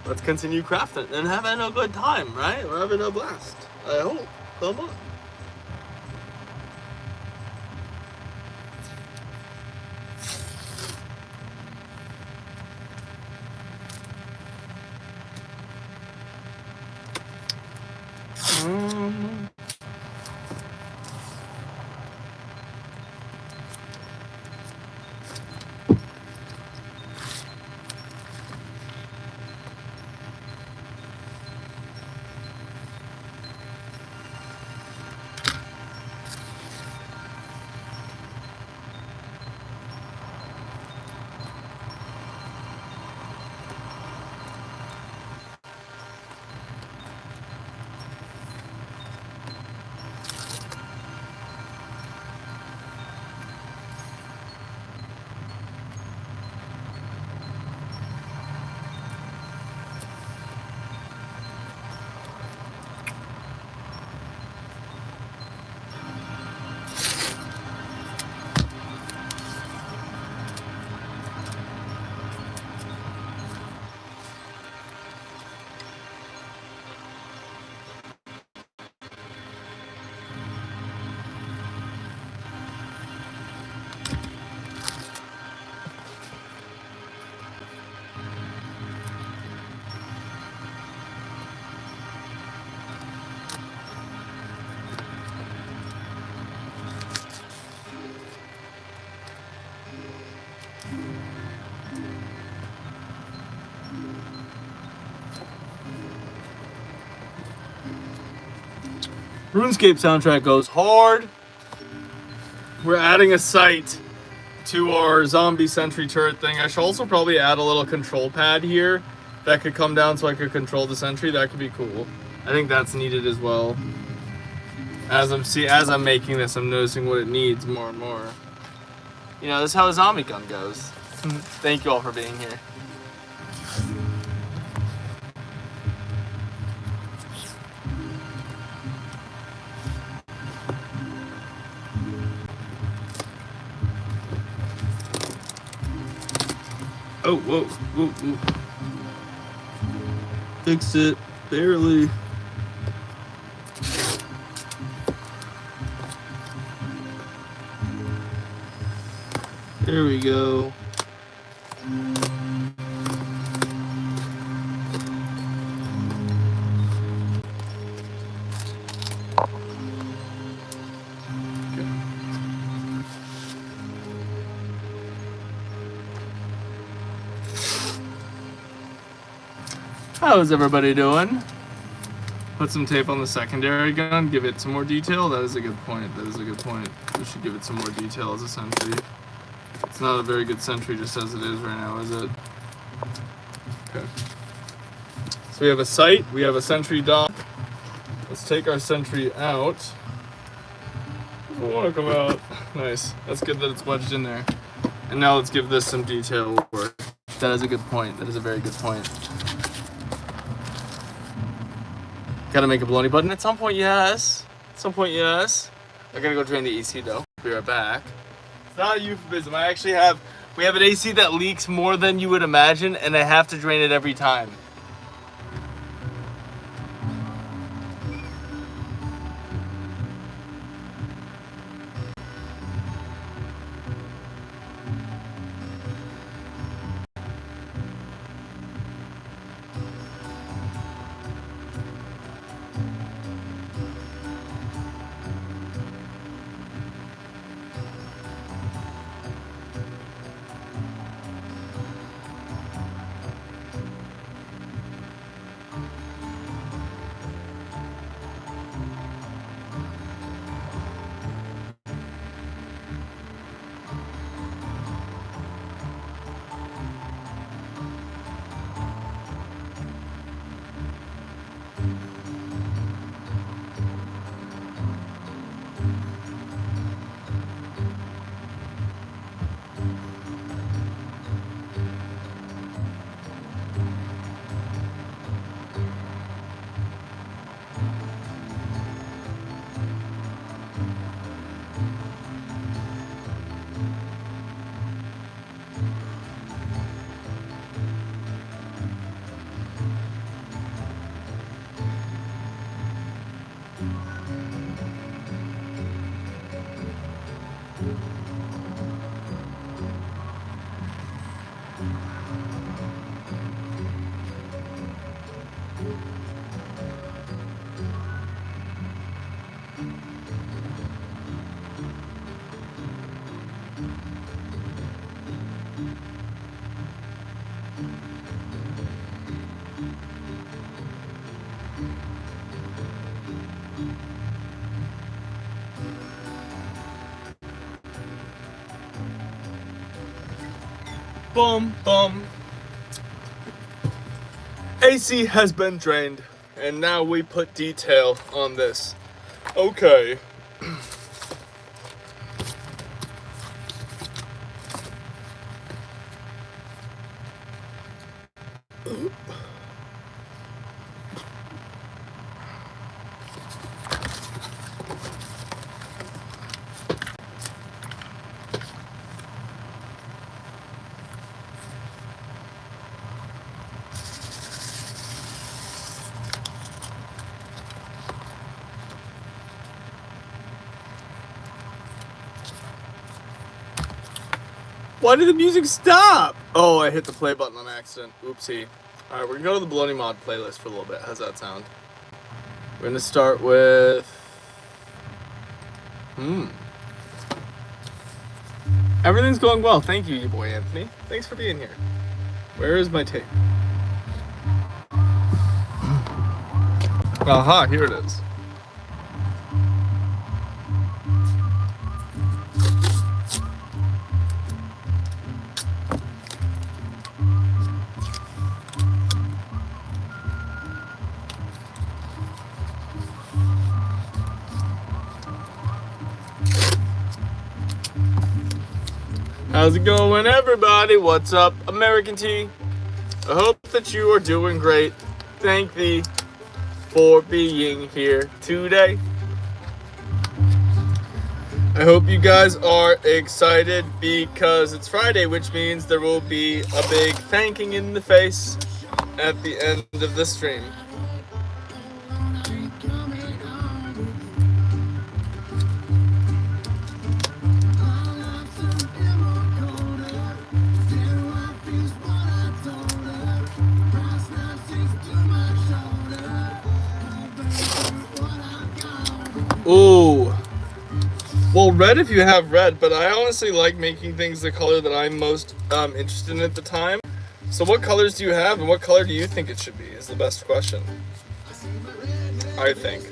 Let's continue crafting and having a good time, right? We're having a blast. I hope. Come on. RuneScape soundtrack goes hard. We're adding a sight to our zombie sentry turret thing. I should also probably add a little control pad here that could come down so I could control the sentry. That could be cool. I think that's needed as well. As I'm making this, I'm noticing what it needs more and more. You know, this is how a zombie gun goes. Thank you all for being here. Oh, whoa, whoa, whoa. Fix it, barely. There we go. How's everybody doing? Put some tape on the secondary gun, give it some more detail. That is a good point. That is a good point. We should give it some more detail as a sentry. It's not a very good sentry just as it is right now, is it? Okay. So we have a sight, we have a sentry dock. Let's take our sentry out. Doesn't want to come out. Nice. That's good that it's wedged in there. And now let's give this some detail work. That is a good point. That is a very good point. Gotta make a bologna button at some point, yes. At some point, yes. I gotta go drain the AC though. Be right back. It's not a euphemism. We have an AC that leaks more than you would imagine, and I have to drain it every time. Boom, boom. AC has been drained, and now we put detail on this. Okay. Why did the music stop? Oh, I hit the play button on accident. Oopsie. Alright, we're gonna go to the Bologna mod playlist for a little bit. How's that sound? We're gonna start with... Everything's going well. Thank you, your boy Anthony. Thanks for being here. Where is my tape? Aha, here it is. How's it going, everybody? What's up, American T? I hope that you are doing great. Thank thee for being here today. I hope you guys are excited because it's Friday, which means there will be a big thanking in the face at the end of the stream. Ooh. Well, red if you have red, but I honestly like making things the color that I'm most interested in at the time. So what colors do you have, and what color do you think it should be is the best question, I think.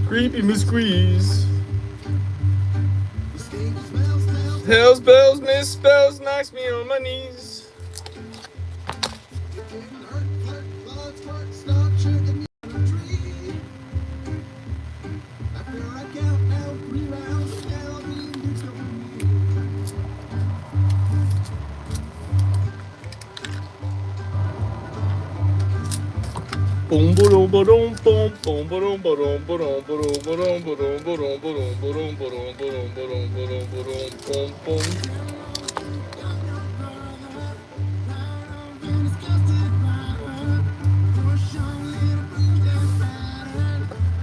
Creepy Miss Squeeze. Hells, bells, misspells, knocks me on my knees. Boom boom boom boom boom boom boom boom boom boom boom boom boom boom boom boom boom boom.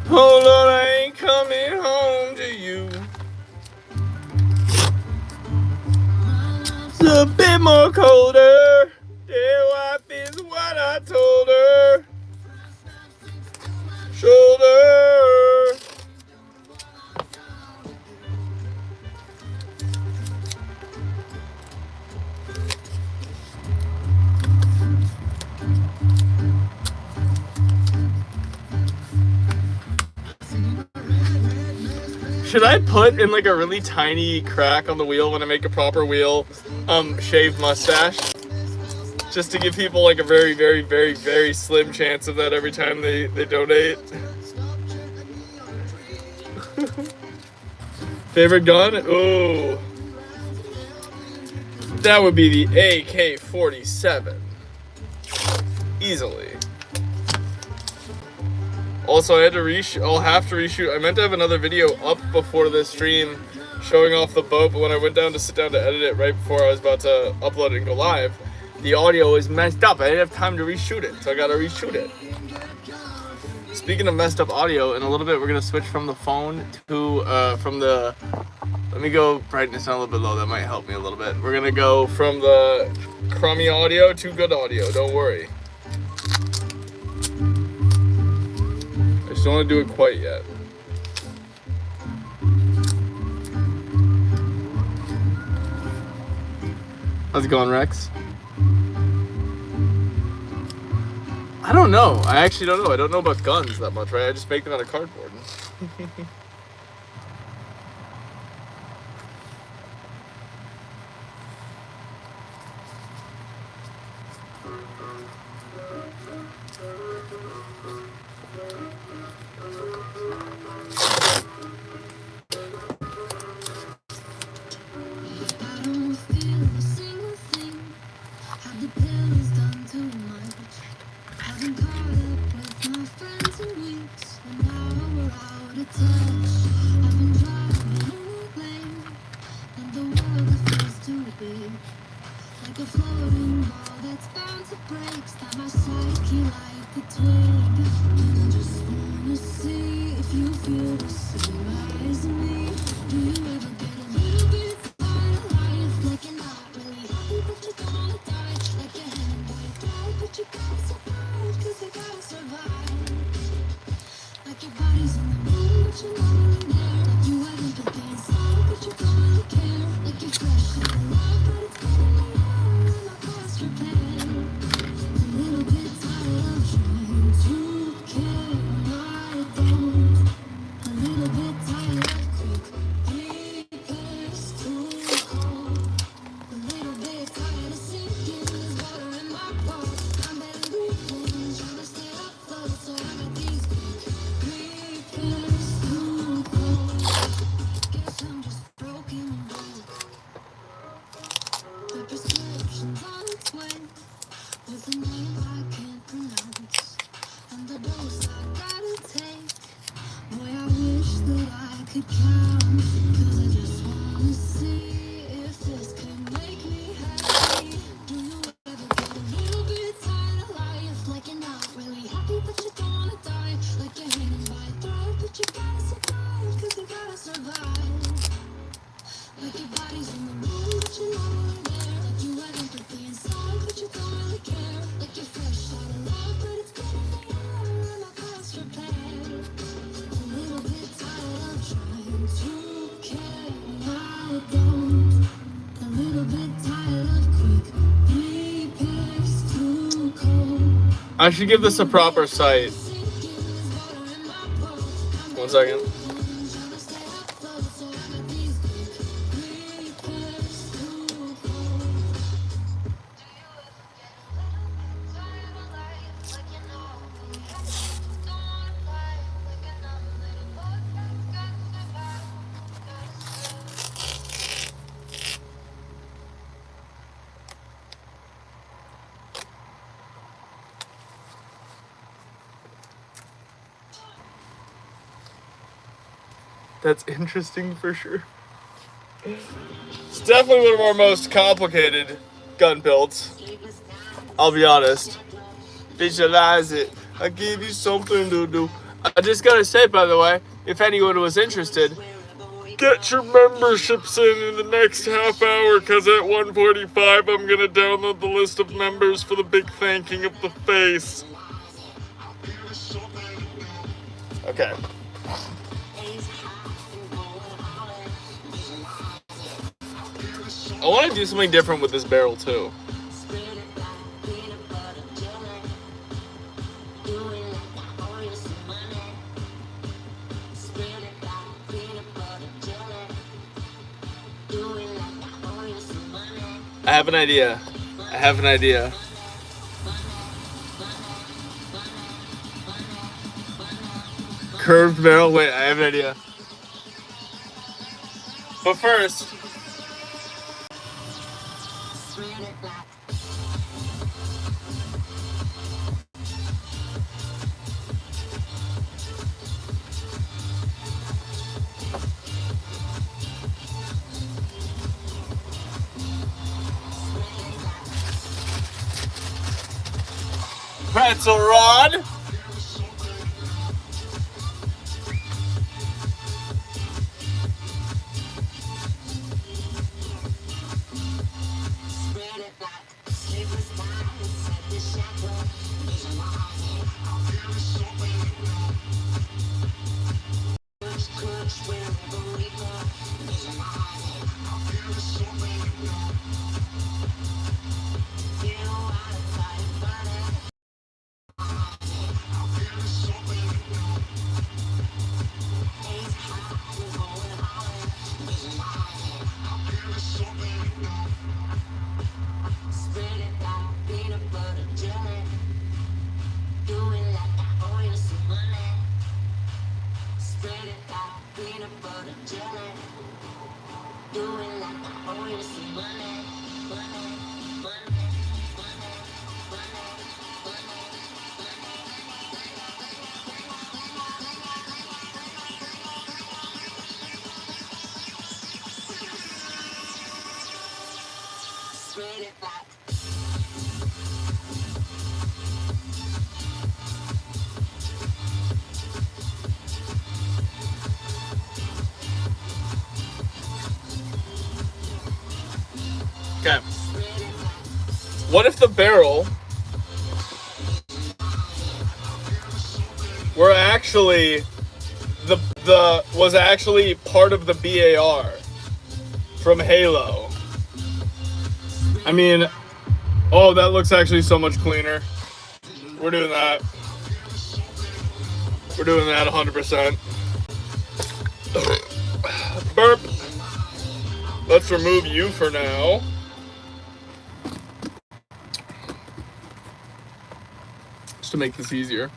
Hold on, I ain't coming home to you. It's a bit more colder. Dear wife is what I told her. Shoulder. Should I put in like a really tiny crack on the wheel when I make a proper wheel shaved mustache? Just to give people like a very, very, very, very slim chance of that every time they donate. Favorite gun? Ooh. That would be the AK-47. Easily. Also, I'll have to reshoot. I meant to have another video up before this stream showing off the boat, but when I went down to sit down to edit it right before I was about to upload it and go live, the audio is messed up. I didn't have time to reshoot it, so I gotta reshoot it. Speaking of messed up audio, in a little bit we're gonna switch from the phone to let me go brightness down a little bit low, that might help me a little bit. We're gonna go from the crummy audio to good audio, don't worry. I just don't want to do it quite yet. How's it going, Rex? I don't know. I actually don't know. I don't know about guns that much, right? I just make them out of cardboard. I should give this a proper sight. 1 second. That's interesting for sure. It's definitely one of our most complicated gun builds. I'll be honest. Visualize it. I give you something to do. I just gotta say, by the way, if anyone was interested, get your memberships in the next half hour, because at 1:45 I'm gonna download the list of members for the big thanking of the face. Okay. I want to do something different with this barrel too. I have an idea. Curved barrel? Wait, I have an idea. But first... pretzel rod. Okay. What if the barrel were actually was actually part of the BAR from Halo? I mean, oh, that looks actually so much cleaner. We're doing that. We're doing that 100%. Burp. Let's remove you for now. Just to make this easier.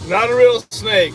Not a real snake.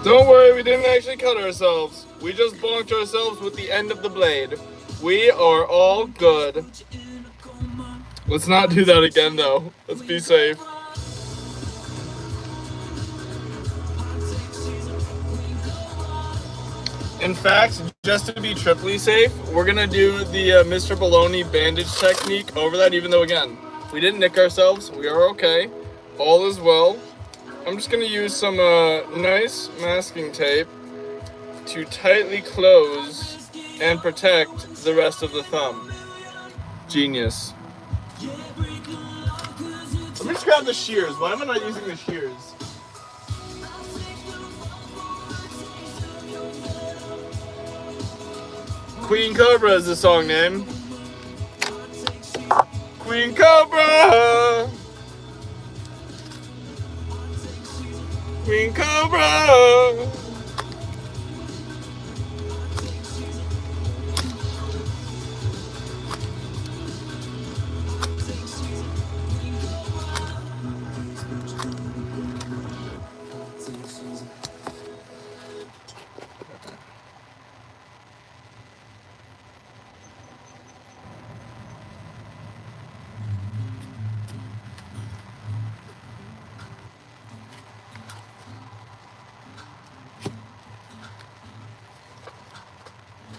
Don't worry, we didn't actually cut ourselves. We just bonked ourselves with the end of the blade. We are all good. Let's not do that again, though. Let's be safe. In fact, just to be triply safe, we're going to do the Mr. Bologna bandage technique over that, even though, again, we didn't nick ourselves. We are okay. All is well. I'm just going to use some nice masking tape to tightly close and protect the rest of the thumb. Genius. Let me just grab the shears. Why am I not using the shears? Queen Cobra is the song name. Queen Cobra! Queen Cobra!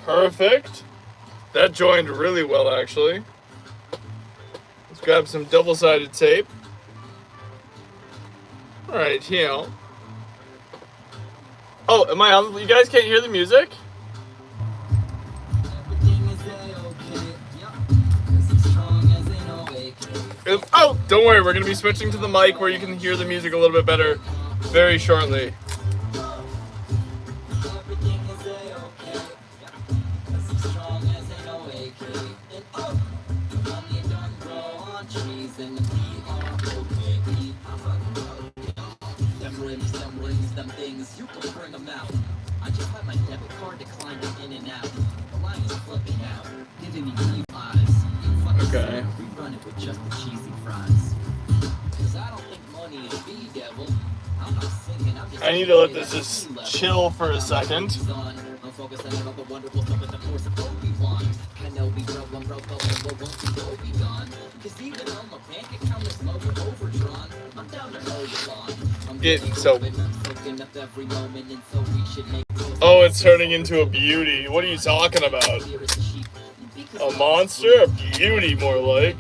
Perfect. That joined really well, actually. Let's grab some double-sided tape. Alright, here. Oh, am I on? You guys can't hear the music? Oh, don't worry. We're going to be switching to the mic where you can hear the music a little bit better very shortly. Okay. I need to let this just chill for a second. Getting so. Oh, it's turning into a beauty. What are you talking about? A monster? A beauty, more like.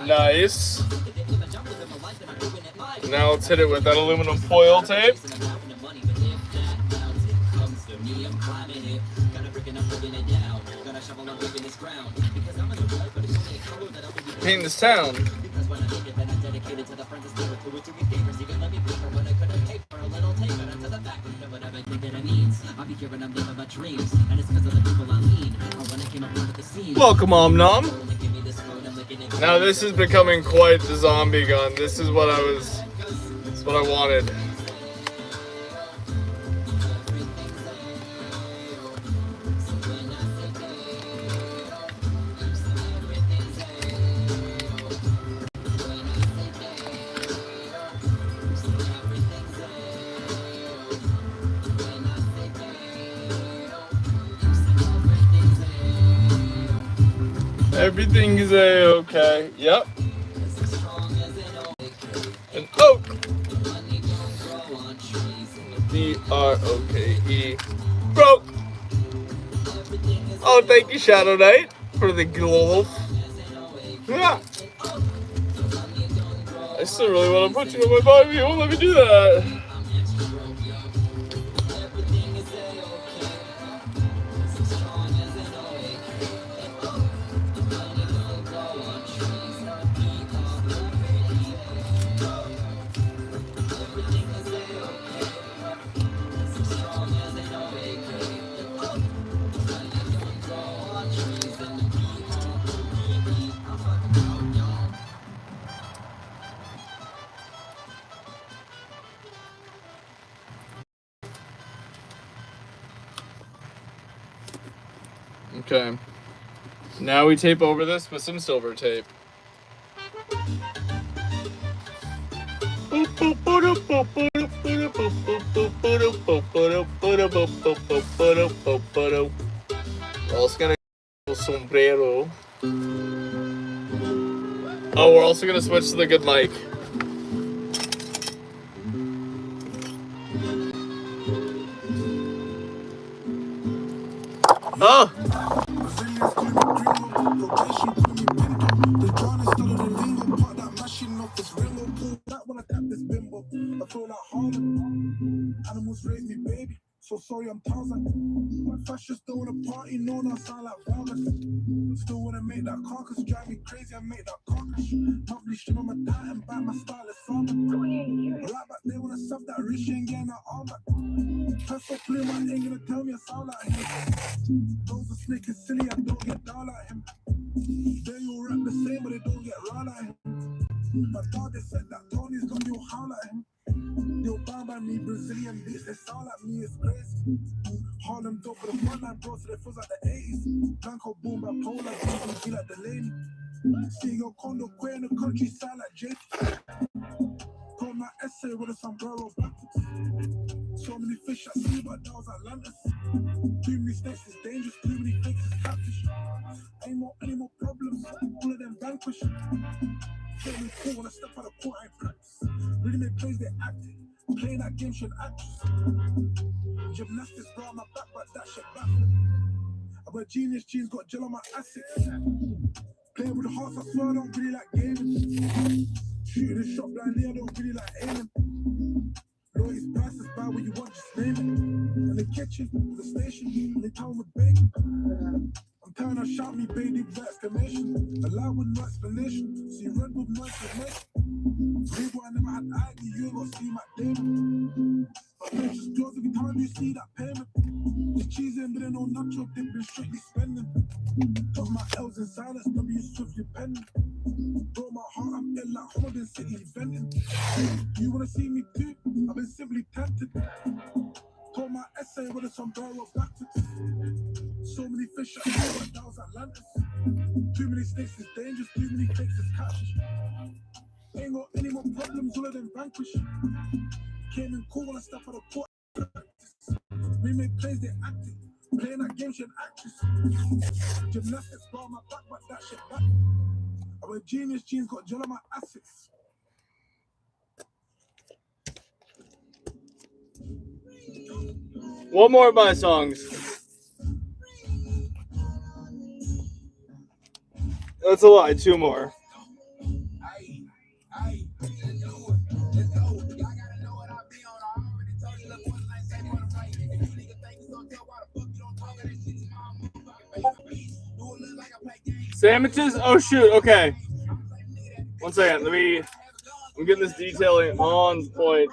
Nice. Now let's hit it with that aluminum foil tape. Paint this town. Welcome, Om Nom. Now this is becoming quite the zombie gun. This is what I wanted. Everything is A-okay. Yep. An oak. B-R-O-K-E. Broke. Oh, thank you, Shadow Knight, for the glow. Yeah. I still really want to put you in my body. You won't let me do that. Okay. Now we tape over this with some silver tape. We're also gonna sombrero. Oh, we're also gonna switch to the good mic. Oh! Animals raise me, baby. So sorry, I'm thousand. My fashion still wanna party, no, not sound like Vegas. Still wanna make that carcass drive me crazy. I make that carcass. Monthly stream on my diet and buy my style is farmer. Right back there when I stuff that rich ain't getting that armor. Perfect play, man, ain't gonna tell me I sound like him. Those are snake is silly, I don't get down like him. They all rap the same, but they don't get raw like him. My dog, they said that Tony's got you howl like him. They'll bound by me, Brazilian beats, they sound like me, it's crazy. Harlem dope for the one night bro, so they feels like the 80s. Blanco boom by Polar, be like the lady. See your condo queer in the countryside like JT. Got my essay with a sombrero backwards. So many fish I see, but that was Atlantis. Too many snakes is dangerous, too many fakes is catfish. Ain't any more problems, all of them vanquish. Get me cool when I step out of court, I ain't practice. Really make plays, they acting. Playing that game, shit actress. Gymnastics, bro, on my back, but that shit baffling. I wear genius jeans, got gel on my assets. Playing with the hearts, I swear I don't really like gaming. Shooting a shot blindly, I don't really like aiming. Loyalty's prices, buy what you want, just name it. In the kitchen, with the station, in the town with bacon. I'm telling her, shout me, baby, with exclamation. A lie with no explanation. See red with no explanation. Baby, I never had eye, you ain't gonna see my David. My face just close every time you see that payment. The cheese ain't been no nacho dip, been strictly spending. Took my L's in silence, W swiftly pending. Broke my heart, I'm ill like Holden City venting. You wanna see me too? I've been simply tempted. Told my essay with a sombrero backwards. So many fish I know, but that was Atlantis. Too many snakes is dangerous, too many fakes is catfish. Ain't got any more problems, all of them vanquish. Came in cool when I step out of court. We make plays, they acting. Playing that game, shit actress. Gymnastics, bro, on my back, but that shit back. I wear genius jeans, got gel on my assets. One more of my songs. That's a lie, two more. Sandwiches? Oh shoot, okay. 1 second, I'm getting this detailing on point.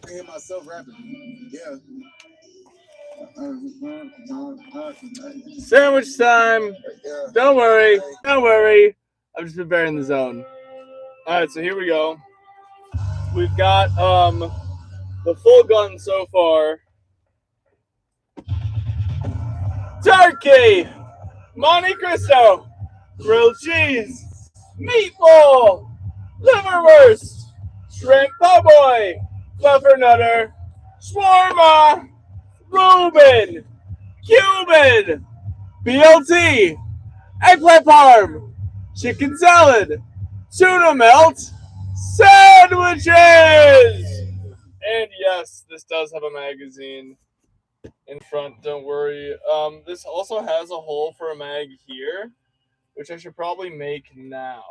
I hear myself rapping. Yeah. Sandwich time. Don't worry. Don't worry. I've just been very in the zone. All right, so here we go. We've got the full gun so far. Turkey, Monte Cristo, grilled cheese, meatball, liverwurst, shrimp po' boy, fluffernutter, shawarma, Reuben, Cuban, BLT, eggplant parm, chicken salad, tuna melt, sandwiches! And yes, this does have a magazine in front, don't worry. This also has a hole for a mag here, which I should probably make now.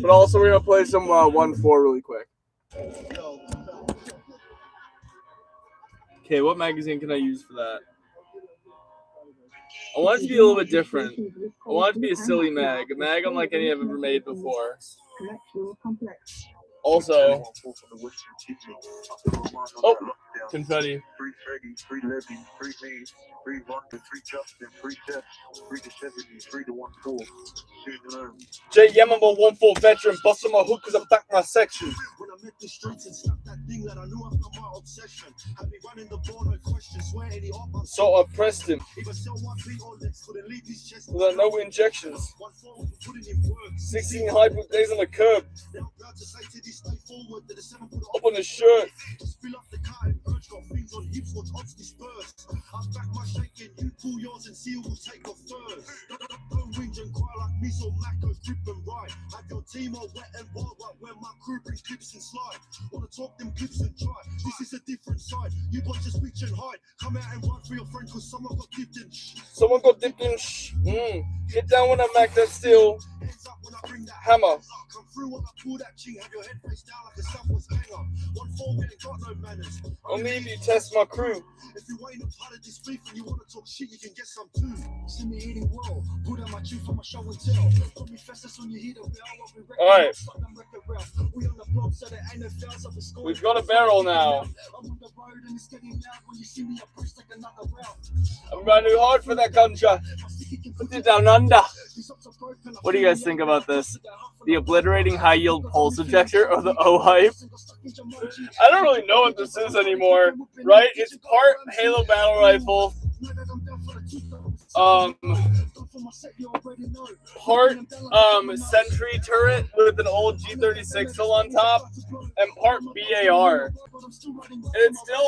But also we're going to play some 1-4 really quick. Okay, what magazine can I use for that? I want it to be a little bit different. I want it to be a silly mag. A mag unlike any I've ever made before. Also, oh, confetti. J Yamama 1-4 veteran, busting my hook cause I'm back my section. So I pressed him. Without no injections. 16 hyper days on the curb. Up on the shirt. Someone got dipped in Get down when I mac that steel hammer. Only if you test my crew. If you ain't a part of this beef and you want to talk shit, you can get some too. See me eating well, put on my tooth for my show and tell. Put me fastest when you hear the bell. Alright. We've got a barrel now. I'm running hard for that ganja. Put it down under. What do you guys think about this? The obliterating high yield pulse ejector or the O-hype? I don't really know what this is anymore, right? It's part Halo battle rifle, part Sentry turret with an old G36 still on top, and part BAR. And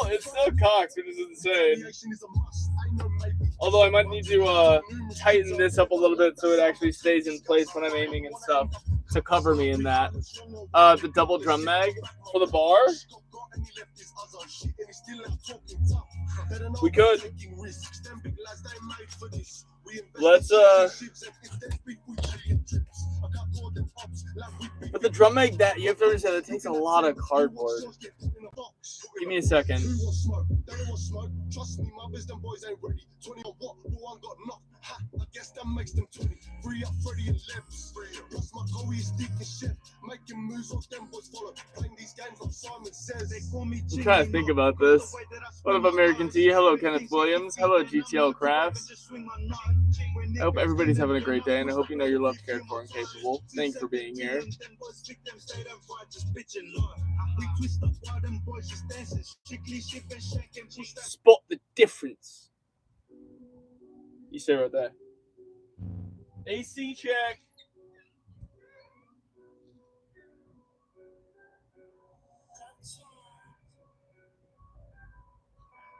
it's still cocks, which is insane. Although I might need to tighten this up a little bit so it actually stays in place when I'm aiming and stuff to cover me in that. The double drum mag for the bar. We could. Let's but the drum mag, that you have to understand, it takes a lot of cardboard. Give me a second. I guess that makes them 20. Free up Freddy and Lebs. Plus my Kobe is deep and chef. Making moves off them boys follow. Playing these games like Simon says. They call me I'm trying to think about this. What up, American T? Hello, Kenneth Williams. Hello, GTL Crafts. I hope everybody's having a great day, and I hope you know you're loved, cared for, and capable. Thanks for being here. Spot the difference. You stay right there. AC check.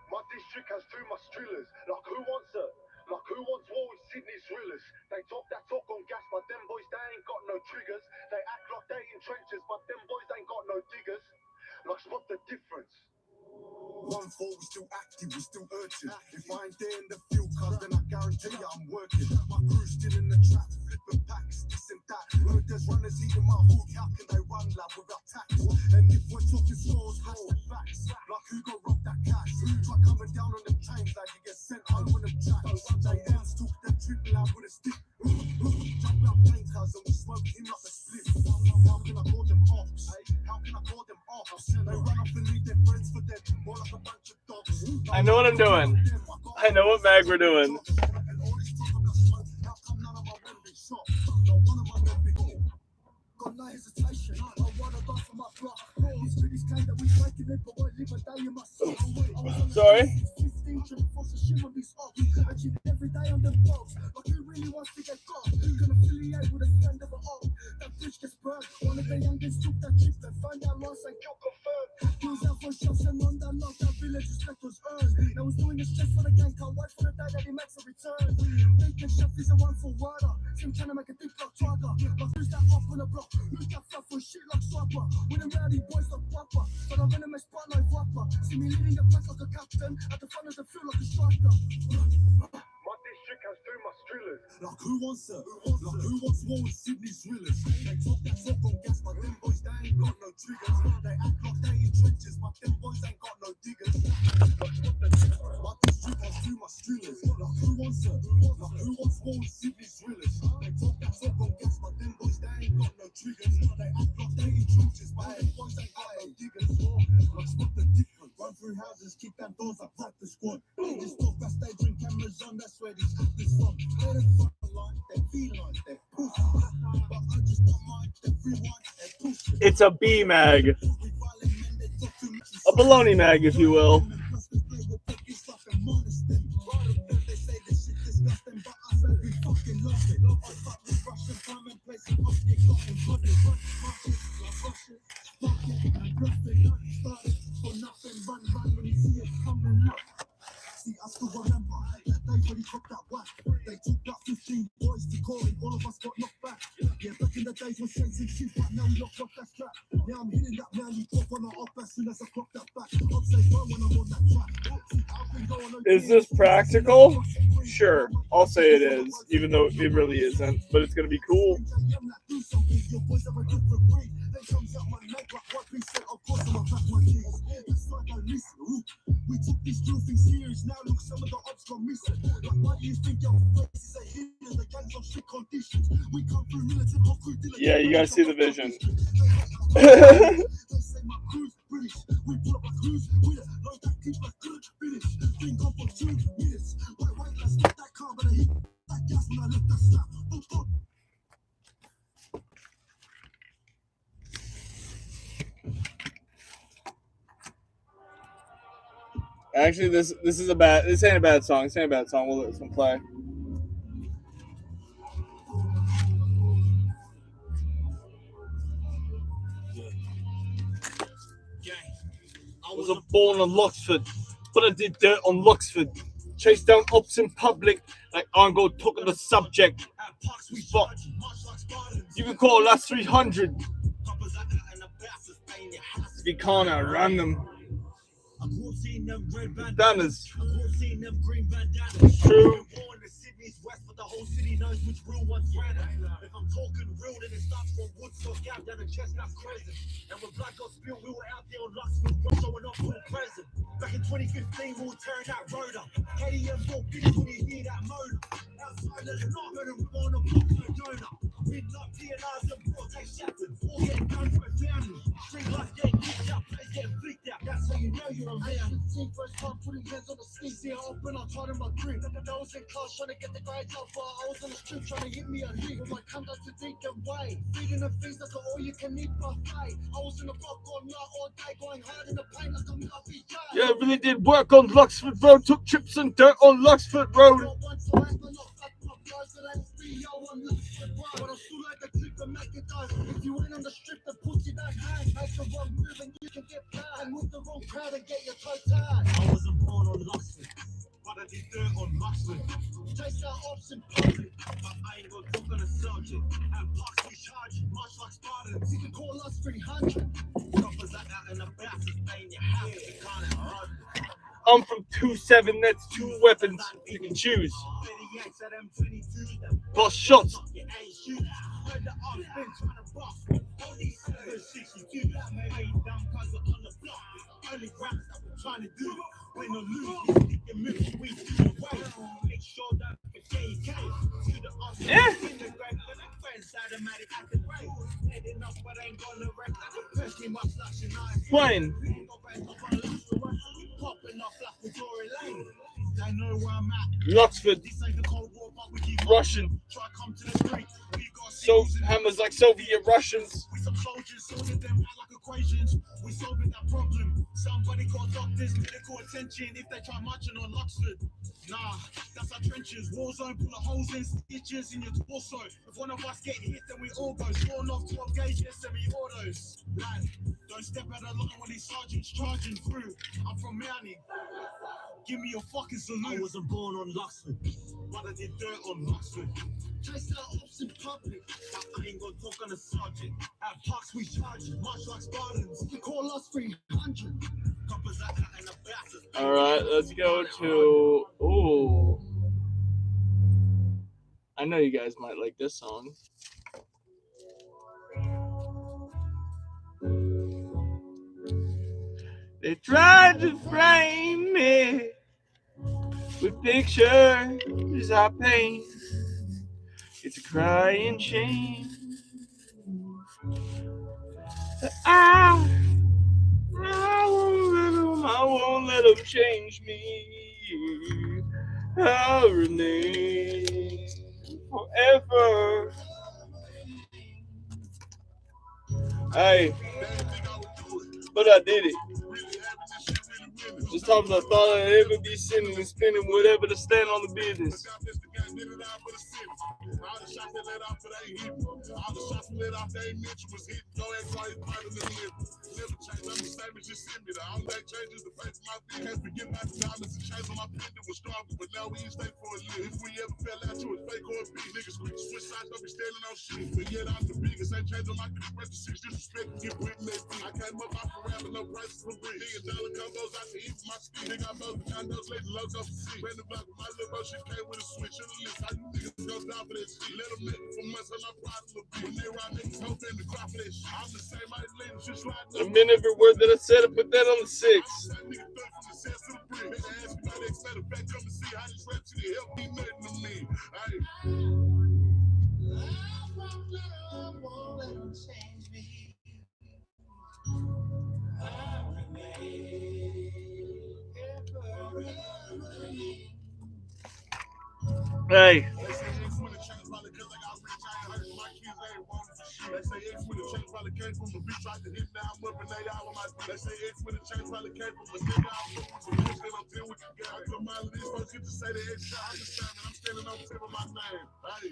My district has too much drillers. Like who wants it? Like who wants war with Sydney's drillers? They talk that talk on gas, but them boys, they ain't got no triggers. They act like they in trenches, but them boys ain't got no diggers. Like spot the difference. One four, we still active, we still urgent. If I ain't there in the field, cuz then I guarantee you I'm working. My crew still in the trap, flipping packs, this and that. Heard there's runners eating my hood, how can they run lab without tax? And if we're talking scores, hashtag facts. Like who gon' rob that cash? Try coming down on them trains, like you get sent home on them tracks. They ends talk that trip lab with a stick. Jump out tank cuz and we smoke him up a split. How can I call them ops? How can I call them ops? They run off and leave their friends for dead. More like a bunch of dogs. I know what I'm doing. I know what mag we're doing. Got no hesitation. I wanna go for my block. These goodies claim that we breaking it, but won't live a day in my soul. Sorry. 15 trying to force a shim on these ops. I cheat every day on them dogs. Like who really wants to get got? Gonna affiliate with a friend of an op. That bitch gets burned. One of the youngins took that chip and find out lost and kill confirmed. Kills out for shots and on that knock, that village is let us earn. Now he's doing this just for the gang, can't wait for the day that he makes a return. Bacon chef is a one for water. Him trying to make a thick block tracker. But who's that up on the block? Who's that fluff for shit like swapper? With them rowdy boys like Papa. But I'm in a mess spot like rapper. See me leading the pack like a captain. At the front of the field like a striker. My district has too much drillers. Like who wants it? Like who wants war with Sydney's drillers? They talk that talk on gas, but them boys, they ain't got no triggers. They act like they in trenches, but them boys ain't got no diggers. My district has too much drillers. Like who wants it? Like who wants war with Sydney's drillers? They talk that talk on gas, but them boys, they ain't got no triggers. They act like they in trenches, but them boys ain't got no diggers. Like spot the difference. Run through houses, kick down doors like practice squad. This talk backstage when cameras on, that's where these actors from. They're the fucking line, they're feline, they're pussy. But I just don't mind, they're free wine, they're pussy. It's a B mag. A baloney mag, if you will. See, I still remember that day when he took that whack. They took that 15 boys to call and all of us got knocked back. Yeah, back in the days when Sentry shit, but now we locked off that strap. Yeah, I'm hitting that man, you pop on the up as soon as I clock that back. I'll say fun when I'm on that track. See, I've been going on. Is this practical? Sure, I'll say it is, even though it really isn't. But it's gonna be cool. We took these two things serious. Now look, some of the ops gone missing. Like, why do you think your face is a hero? The gangs on strict conditions. We come through militant hawk. Yeah, you guys see the vision. They say my crew's British. We pull up like who's with it. Like that keep like good finish. Been gone for 2 minutes. Wait, let's get that car, but I hit that gas when I left that slap. Actually, this ain't a bad song. This ain't a bad song. We'll let this one play. I wasn't born on Loxford, but I did dirt on Loxford. Chase down ops in public, like I'm going to talk on the subject. But you can call last 300. If you can't outrun them. Bandanas. True. knows which real one's ran. If I'm talking real, then it starts from Woodstock out down the Chestnut Crescent. And when blood got spilled, we were out there on Luxford, showing off full present. Back in 2015, we were tearing that road up. KDM walked in when you hear that motor. Outside of the knock, and we on the block for a donut. Midnight PNRs and brought they shattered. All getting done for a family. Street life getting kicked out, plays getting flicked out. That's how you know you're a man. See, first time putting hands on the ski, see how open I taught him my grip. I was in class trying to get the grades up, but I was on the strip trying to hit me a lick. With my conduct to take away. Feeding the feast, that's all you can eat buffet. I was in the block all night, all day, going hard in the pain like I'm not be judged. Yeah, I really did work on Luxford Road. Took trips and dirt on Luxford Road. If you ain't on the strip, the pussy don't hang. Make the wrong move and you can get bad. And with the wrong crowd and get your toe tied. I wasn't born on Luxford, but I did dirt on Luxford. Chase our ops in public, but I ain't got talk on a subject. At parks we charge, much like Spartans. You can call us 300. Coppers are out and about to stay in your house. You can't run. I'm from 2-7, that's 2 weapons. You can choose. Plus shots. Yeah. Fine. Luxford, Russian. So hammers like Soviet Russians. We some soldiers, sorted them out like equations. We solving that problem. Somebody call doctors, medical attention if they try marching on Luxford. Nah, that's our trenches. War zone, pull the holes in, stitches in your torso. If one of us get hit, then we all go. Sworn off 12 gauges, semi-autos. Lad, don't step out of line when these sergeants charging through. I'm from Mountie. Give me your fucking salute. I wasn't born on Luxford, but I did dirt on Luxford. Chase our ops in public, but I ain't gonna talk on the subject. At parks we charge, much like Spartans. You call us 300. Coppers are out and about. All right, let's go to. Ooh, I know you guys might like this song. They tried to frame me with pictures I paint. It's a crying shame. I won't let them change me. I'll remain forever. Hey, but I did it. There's times I thought I'd ever be sinning and spinning whatever to stand on the business. All the shots they let off, but they ain't hit. All the shots we let off, they ain't mentioned was hit. Go ahead, try his part of the lip. Never change, I'm the same as just send me. The only thing changes the face of my thing. Can't forget my diamonds and chains on my pendant was stronger, but now we ain't stay for a live. If we ever fell out, you was fake or a beat. Niggas quick to switch sides, don't be standing on shit. But yet I'm the biggest, ain't changing my rest of six disrespect and get with that beat. I came up off around with no prices for free. $1 combos out to eat for my ski. Nigga, I both the condos, laid the lows off the seat. Ran the block with my little motion, came with a switch on the list. How you niggas go down for that shit? Let them live for months on our pride a little bit. When they ride niggas, hope in the crop for that shit. I'm the same, I ain't letting shit slide. I meant every word that I said, I put that on the 6. Hey. They say X when the change probably came from the beat, tried to hit now I'm up and they all on my beat. They say X when the change probably came from the nigga I'm looking for X, then I'm 10 with the guy. I come out of this, folks get to say the X shot, I'm just saying, I'm standing on the tip of my name. Hey.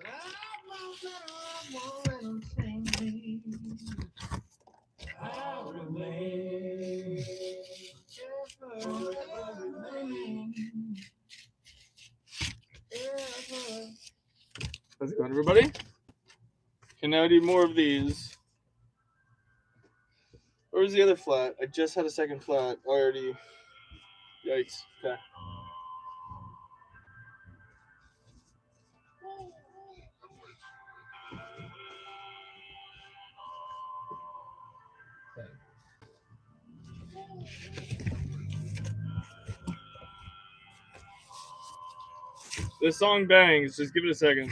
I won't let them change me. I'll remain forever remain. How's it going, everybody? Can now do more of these. Where's the other flat? I just had a second flat already. Yikes. Okay. This song bangs. Just give it a second.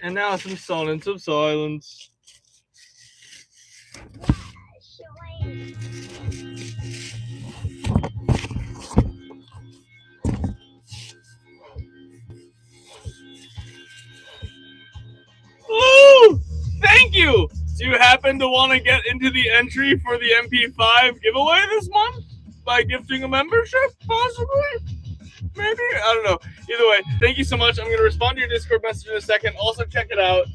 And now some Sonnets of Silence. Ooh! Thank you! Do you happen to want to get into the entry for the MP5 giveaway this month? By gifting a membership, possibly? Maybe? I don't know. Either way, thank you so much. I'm going to respond to your Discord message in a second. Also, check it out.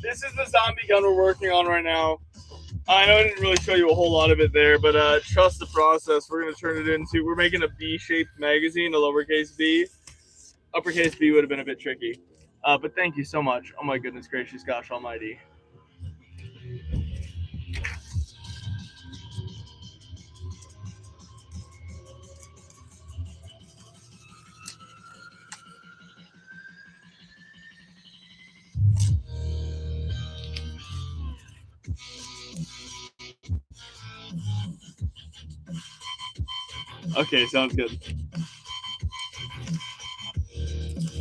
This is the zombie gun we're working on right now. I know I didn't really show you a whole lot of it there, but trust the process. We're going to turn it into, we're making a B-shaped magazine, a lowercase b. Uppercase B would have been a bit tricky. But thank you so much. Oh my goodness gracious, gosh almighty. Okay, sounds good.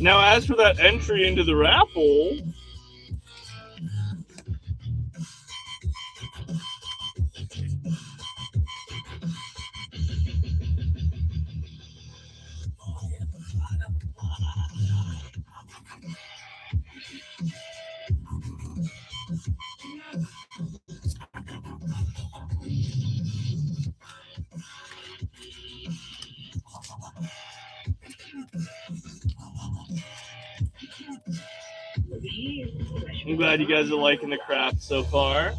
Now, as for that entry into the raffle, I'm glad you guys are liking the craft so far.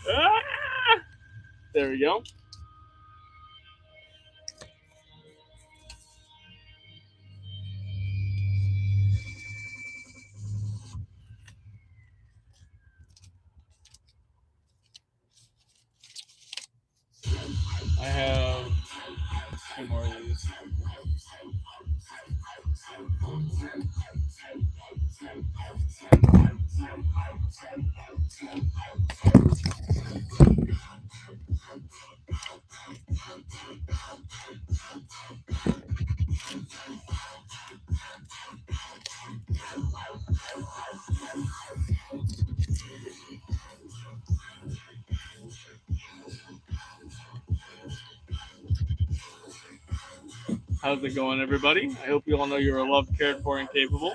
Ah! There we go. I have two more of these. How's it going, everybody? I hope you all know you're loved, cared for, and capable.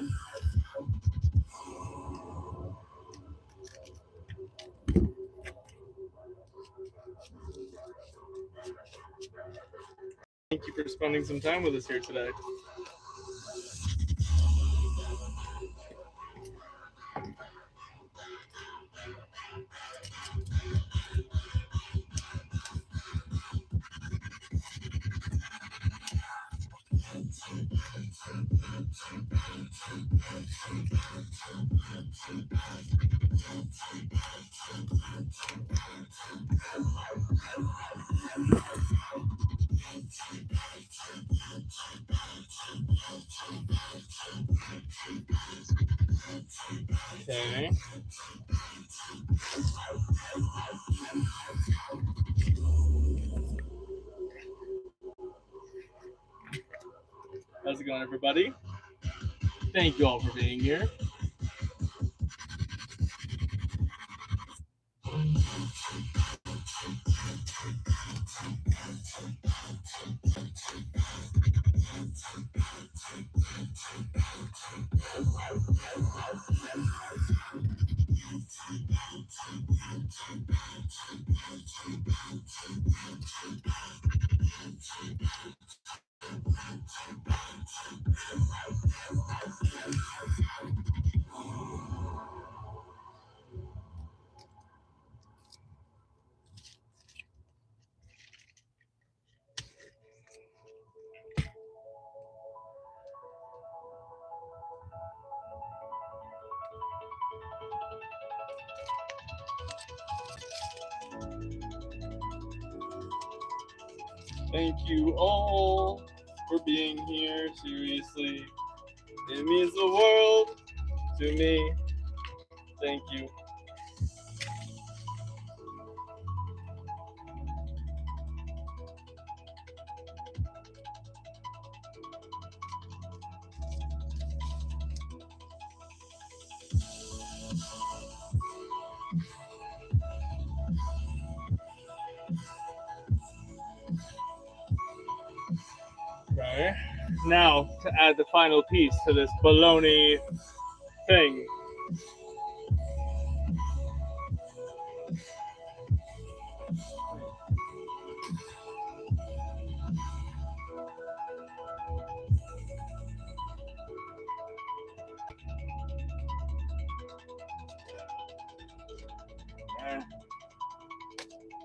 Thank you for spending some time with us here today. Okay. How's it going, everybody? Thank you all for being here. Thank you all for being here. Seriously, it means the world to me. Thank you. Okay. Now, to add the final piece to this baloney thing.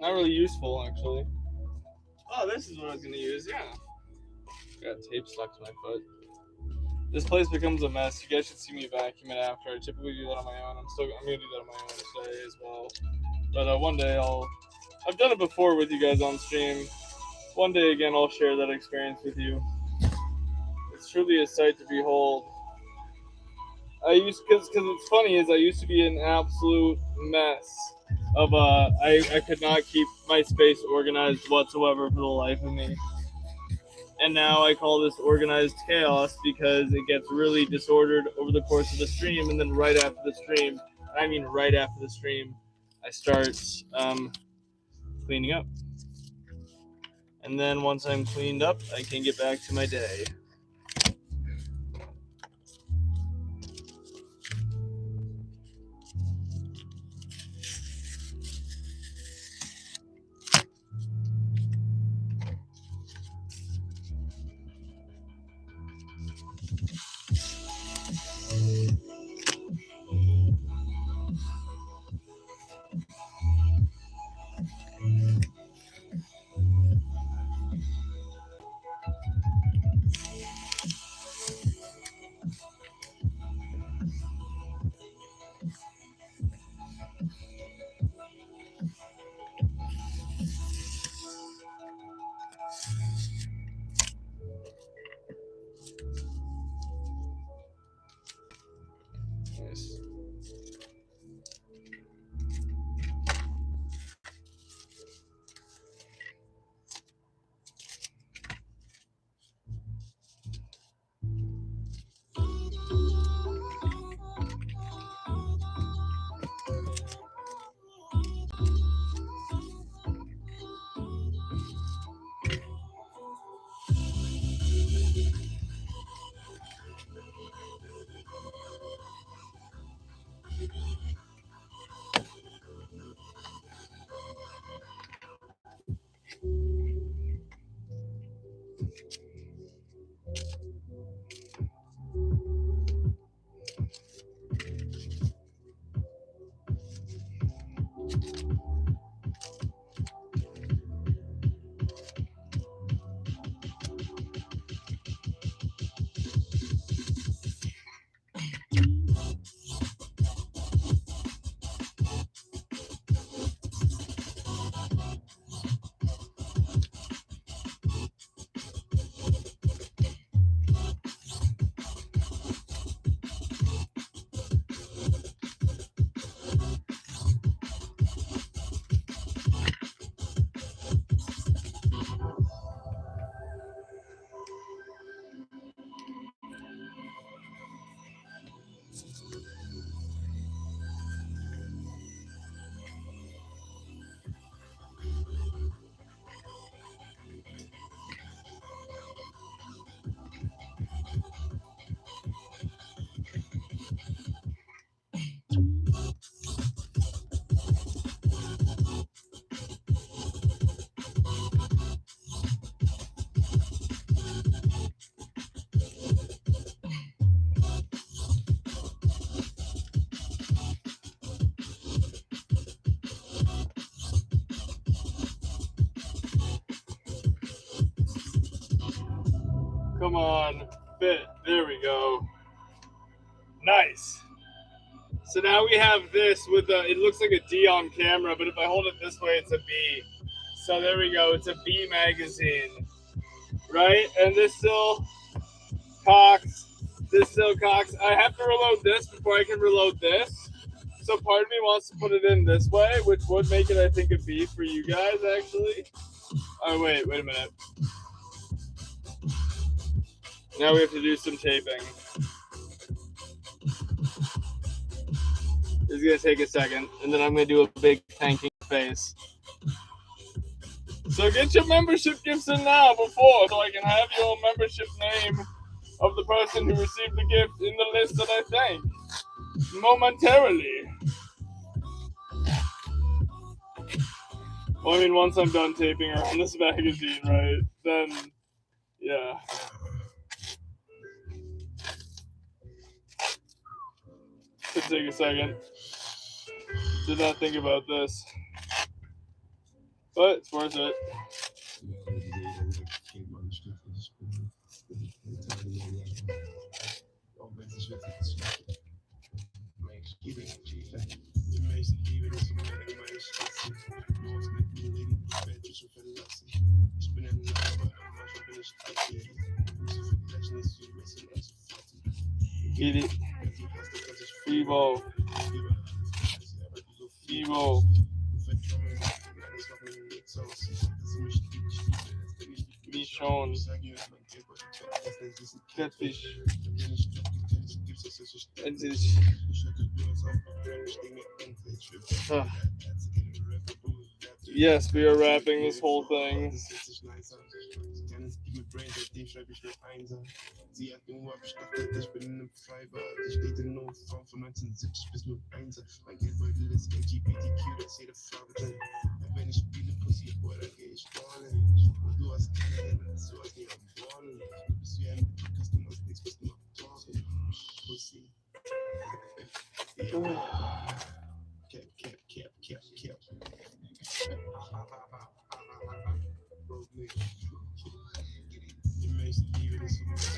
Not really useful, actually. Oh, this is what I was going to use, yeah. Got tape stuck to my foot. This place becomes a mess. You guys should see me vacuum it after. I typically do that on my own. I'm gonna do that on my own today as well. But one day I've done it before with you guys on stream. One day again I'll share that experience with you. It's truly a sight to behold. Because it's funny is I used to be an absolute mess of I could not keep my space organized whatsoever for the life of me. And now I call this organized chaos because it gets really disordered over the course of the stream, and then right after the stream, I start cleaning up. And then once I'm cleaned up, I can get back to my day. Come on. Fit. There we go. Nice. So now we have this with it looks like a D on camera, but if I hold it this way, it's a B. So there we go. It's a B magazine. Right? And this still cocks. This still cocks. I have to reload this before I can reload this. So part of me wants to put it in this way, which would make it, I think, a B for you guys, actually. Oh, wait a minute. Now we have to do some taping. It's going to take a second, and then I'm going to do a big thanking face. So get your membership gifts in now before, so I can have your membership name of the person who received the gift in the list that I thank momentarily. Well, I mean, once I'm done taping around this magazine, right, then, yeah. Could take a second. Did not think about this. But it's worth it. Get it. Feeble. Feeble. Michon. Catfish. And this. Yes, we are wrapping this whole thing. Sie hat nur abgestattet, ich bin in einem Freibad. Ich steht in Notform von 1970 bis 01. Mein Geldbeutel ist LGBTQ, das jede Farbe drin. Wenn ich spiele, Pussy, boy, dann geh ich ordentlich. Und du hast keine Hände, du hast nie am Born. Du bist wie ein Podcast, du machst nichts, bist nur Torge. Pussy. Cap.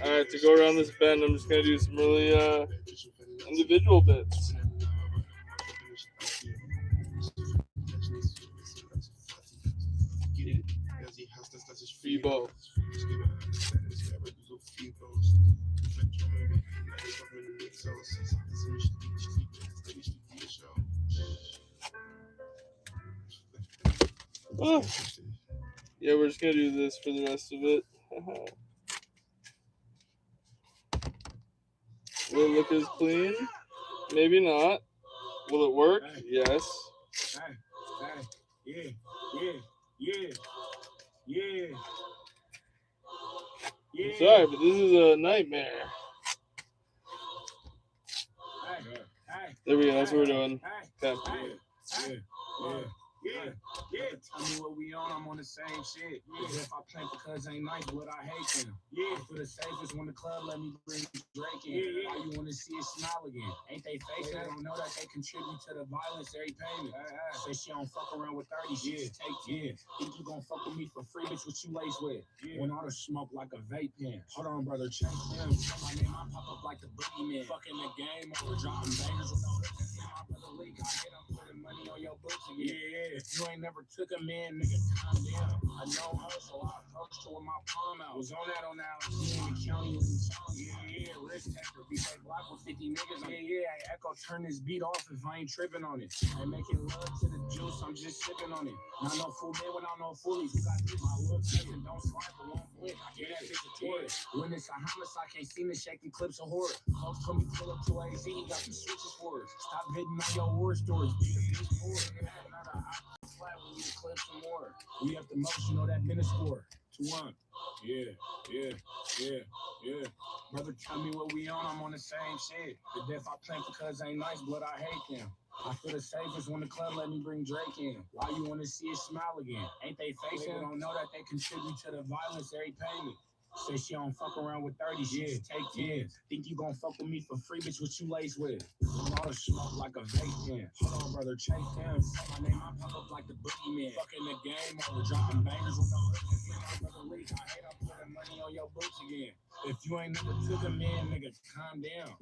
Alright, to go around this bend, I'm just going to do some really individual bits. Feeble. Oh. Yeah, we're just going to do this for the rest of it. Will it look as clean? Maybe not. Will it work? Yes. Yeah. I'm sorry, but this is a nightmare. There we go. That's what we're doing. Okay. Yeah, tell me what we on, I'm on the same shit. Yeah, if I play because ain't nice, but I hate them. Yeah, for the safest when the club let me bring Drake in. Yeah. Why you wanna see it smile again? Ain't they fake? They don't know that they contribute to the violence every payment. Say she don't fuck around with 30, she just take 10. Think you gon' fuck with me for free, bitch, what you lace with? When all the smoke like a vape pen. Hold on, brother, check them. My name, I pop up like the boogeyman. Fucking the game, over dropping bangers with no my brother leak. I hit him putting money on your books again. Yeah, you ain't never took a man, nigga, calm down. I know her, so I approached her with my palm out. Was on that in the county. Yeah, risk taker. Be like block with 50 niggas. Yeah, I echo turn this beat off if I ain't tripping on it. I making love to the juice, I'm just sipping on it. Not no fool man without no foolies. You got this, my little cousin, don't swipe but won't quit. I get that bitch a tourist. When it's a homicide, can't see me shaking clips of horror. Folks told me pull up to AZ, got some switches for us. Stop hitting on your war stories, be a bitch more. Flat, we need to clip some more. We have the motion, know that minute score. 2-1. Yeah. Brother, tell me what we on, I'm on the same shit. The death I plan because ain't nice, but I hate them. I feel the safest when the club let me bring Drake in. Why you wanna see it smile again? Ain't they facing? They don't know that they contribute to the violence every payment. Say she don't fuck around with 30, she just take 10. Think you gon' fuck with me for free, bitch, what you lace with? All the smoke like a vape pen. Hold on, brother, chase them. My name, I pop up like the boogeyman. Fucking the game, over dropping bangers with no my brother leak. I hate I'm putting money on your books again. You ain't never took a man, nigga. Calm down.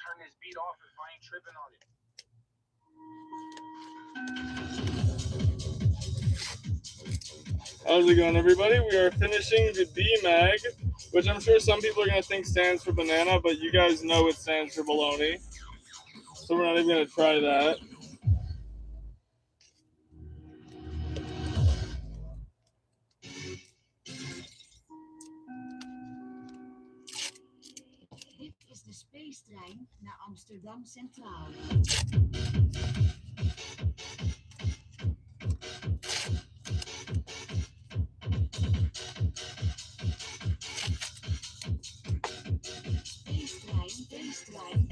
Turn this beat off if I ain't tripping on it. How's it going, everybody? We are finishing the B mag, which I'm sure some people are going to think stands for banana, but you guys know it stands for bologna. So we're not even going to try that. Dit is de spacetrein naar Amsterdam Centraal. Spacetrein.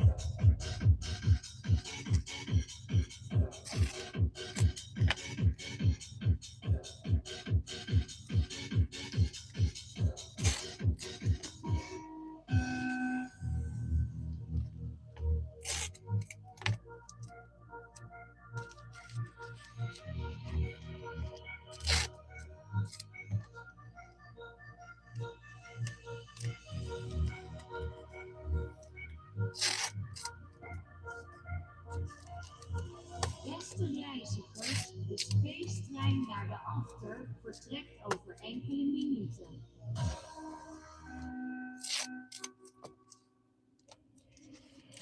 Beste reizigers, de spacetrein naar de after vertrekt over enkele minuten.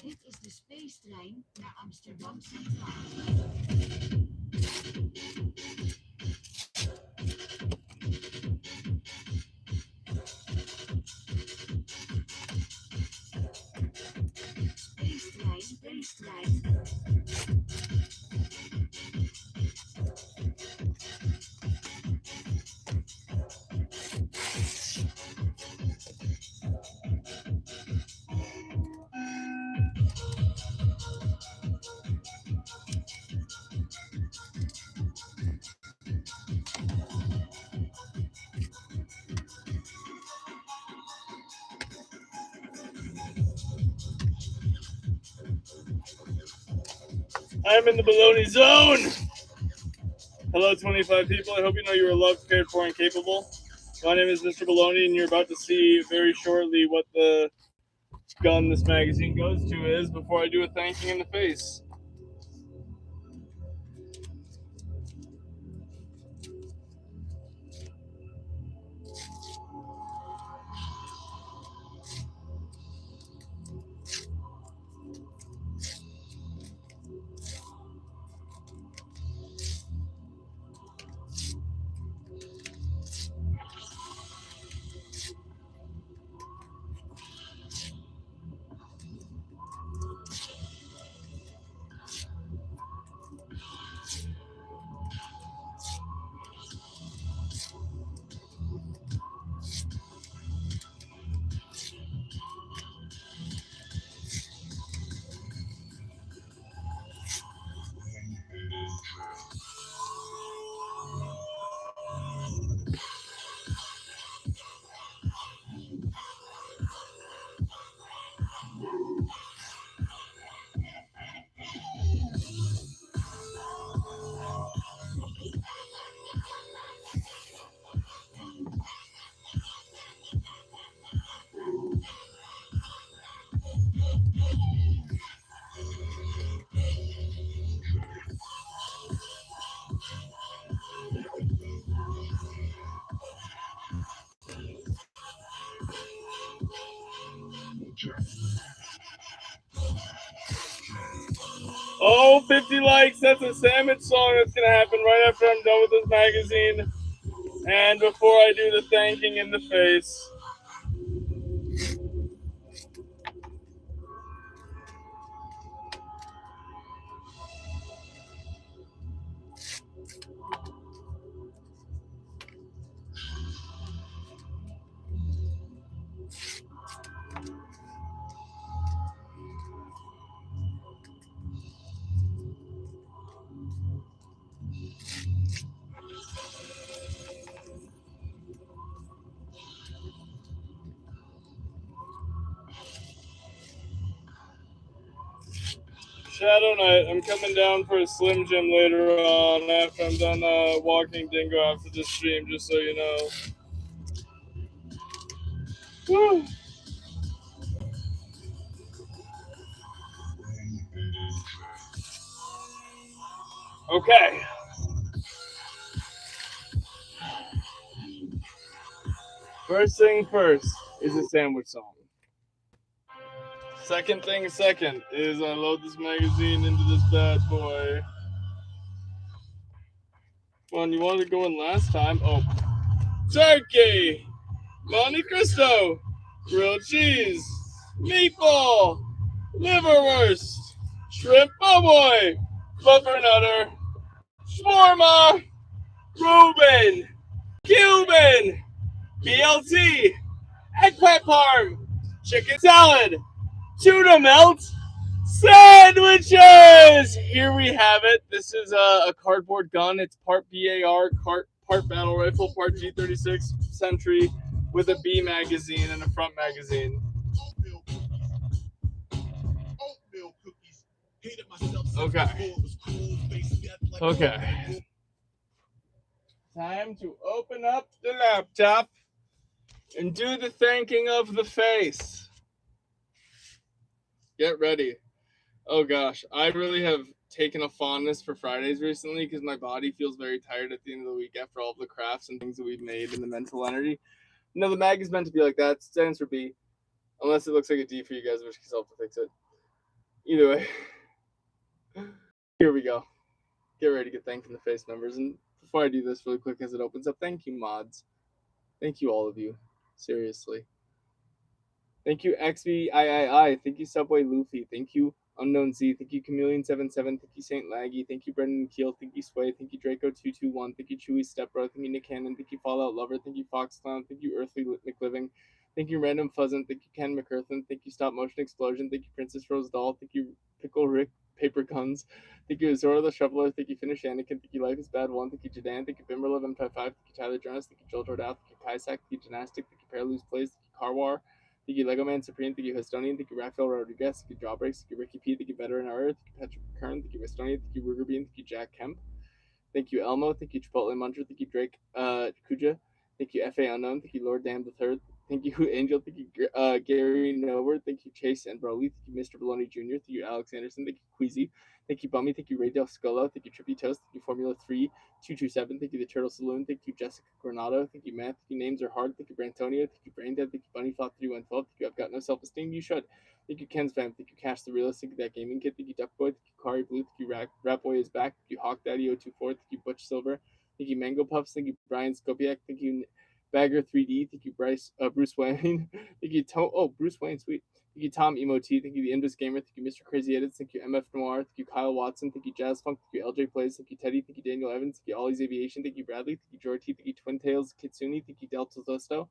Dit is de spacetrein naar Amsterdam Centraal. Spacetrein. I'm in the bologna zone! Hello, 25 people. I hope you know you are loved, cared for, and capable. My name is Mr. Bologna, and you're about to see very shortly what the gun this magazine goes to is before I do a thanking in the face. Oh, 50 likes. That's a sandwich song that's going to happen right after I'm done with this magazine. And before I do the thanking in the face. Shadow Knight, I'm coming down for a Slim Jim later on after I'm done walking Dingo after this stream, just so you know. Woo! Okay. First thing first is a sandwich song. Second thing second is I load this magazine into this bad boy. One, you wanted to go in last time? Oh. Turkey! Monte Cristo! Grilled cheese! Meatball! Liverwurst! Shrimp po' boy! Fluffernutter! Shawarma! Reuben! Cuban! BLT! Eggplant parm! Chicken salad! Tuna melt! Sandwiches! Here we have it. This is a cardboard gun. It's part BAR, part battle rifle, part G36 Sentry with a B magazine and a front magazine. Okay. Okay. Time to open up the laptop and do the thanking of the face. Get ready. Oh gosh, I really have taken a fondness for Fridays recently because my body feels very tired at the end of the week after all of the crafts and things that we've made and the mental energy. No, the mag is meant to be like that. It stands for B. Unless it looks like a D for you guys, which can help to fix it. Either way. Here we go. Get ready to get thanked in the face, members. And before I do this really quick as it opens up, thank you, mods. Thank you, all of you. Seriously. Thank you, XVIII. Thank you, Subway Luffy. Thank you, Unknown Z. Thank you, Chameleon77. Thank you, Saint Laggy. Thank you, Brendan Keel. Thank you, Sway. Thank you, Draco221. Thank you, Chewy Stepbro. Thank you, Nick Cannon. Thank you, Fallout Lover. Thank you, Fox Clown. Thank you, Earthly McLiving. Thank you, Random Pheasant. Thank you, Ken McEarthen. Thank you, Stop Motion Explosion. Thank you, Princess Rose Doll. Thank you, Pickle Rick Paper Guns. Thank you, Zora the Shoveler. Thank you, Finish Anakin. Thank you, Life is Bad 1. Thank you, Jadan. Thank you, Bimberlove M55. Thank you, Tyler Jonas. Thank you, Joel Jordan. Thank you, Kaisak. Thank you, Gymnastic. Thank you, Paraloose Plays. Thank you, Carwar. Thank you, Lego Man Supreme. Thank you, Hostonian. Thank you, Raphael Rodriguez. Thank you, Jawbreaks. Thank you, Ricky P. Thank you, Veteran Earth. Thank you, Patrick Kern. Thank you, Hostonian. Thank you, Ruger Bean. Thank you, Jack Kemp. Thank you, Elmo. Thank you, Chipotle Muncher. Thank you, Drake Kuja. Thank you, FA Unknown. Thank you, Lord Damn the Third. Thank you, Angel. Thank you, Gary Noward. Thank you, Chase and Broly. Thank you, Mr. Baloney Jr. Thank you, Alex Anderson. Thank you, Queasy. Thank you, Bummy. Thank you, Raydale Scullo. Thank you, Trippy Toast. Thank you, Formula 3227. Thank you, The Turtle Saloon. Thank you, Jessica Granado. Thank you, Matt. Thank you, Names Are Hard. Thank you, Brantonio. Thank you, Braindead. Thank you, Bunnyflop3112. Thank you, I've Got No Self-Esteem. You should. Thank you, Ken's Fam. Thank you, Cash the Realist. Thank you, That Gaming Kid. Thank you, Duck Boy. Thank you, Kari Blue. Thank you, Rap Boy is Back. Thank you, Hawk Daddy 024. Thank you, Butch Silver. Thank you, Mango Puffs. Thank you, Brian Skopiak. Thank you, Bagger 3D. Thank you, Bruce Wayne. Thank you, Bruce Wayne, sweet. Thank you, Tom Emo T. Thank you, The Indus Gamer. Thank you, Mr. Crazy Edits. Thank you, MF Noir. Thank you, Kyle Watson. Thank you, Jazz Funk. Thank you, LJ Plays. Thank you, Teddy. Thank you, Daniel Evans. Thank you, Ollie's Aviation. Thank you, Bradley. Thank you, Jorty. Thank you, Twin Tails Kitsune. Thank you, Delta Zosto.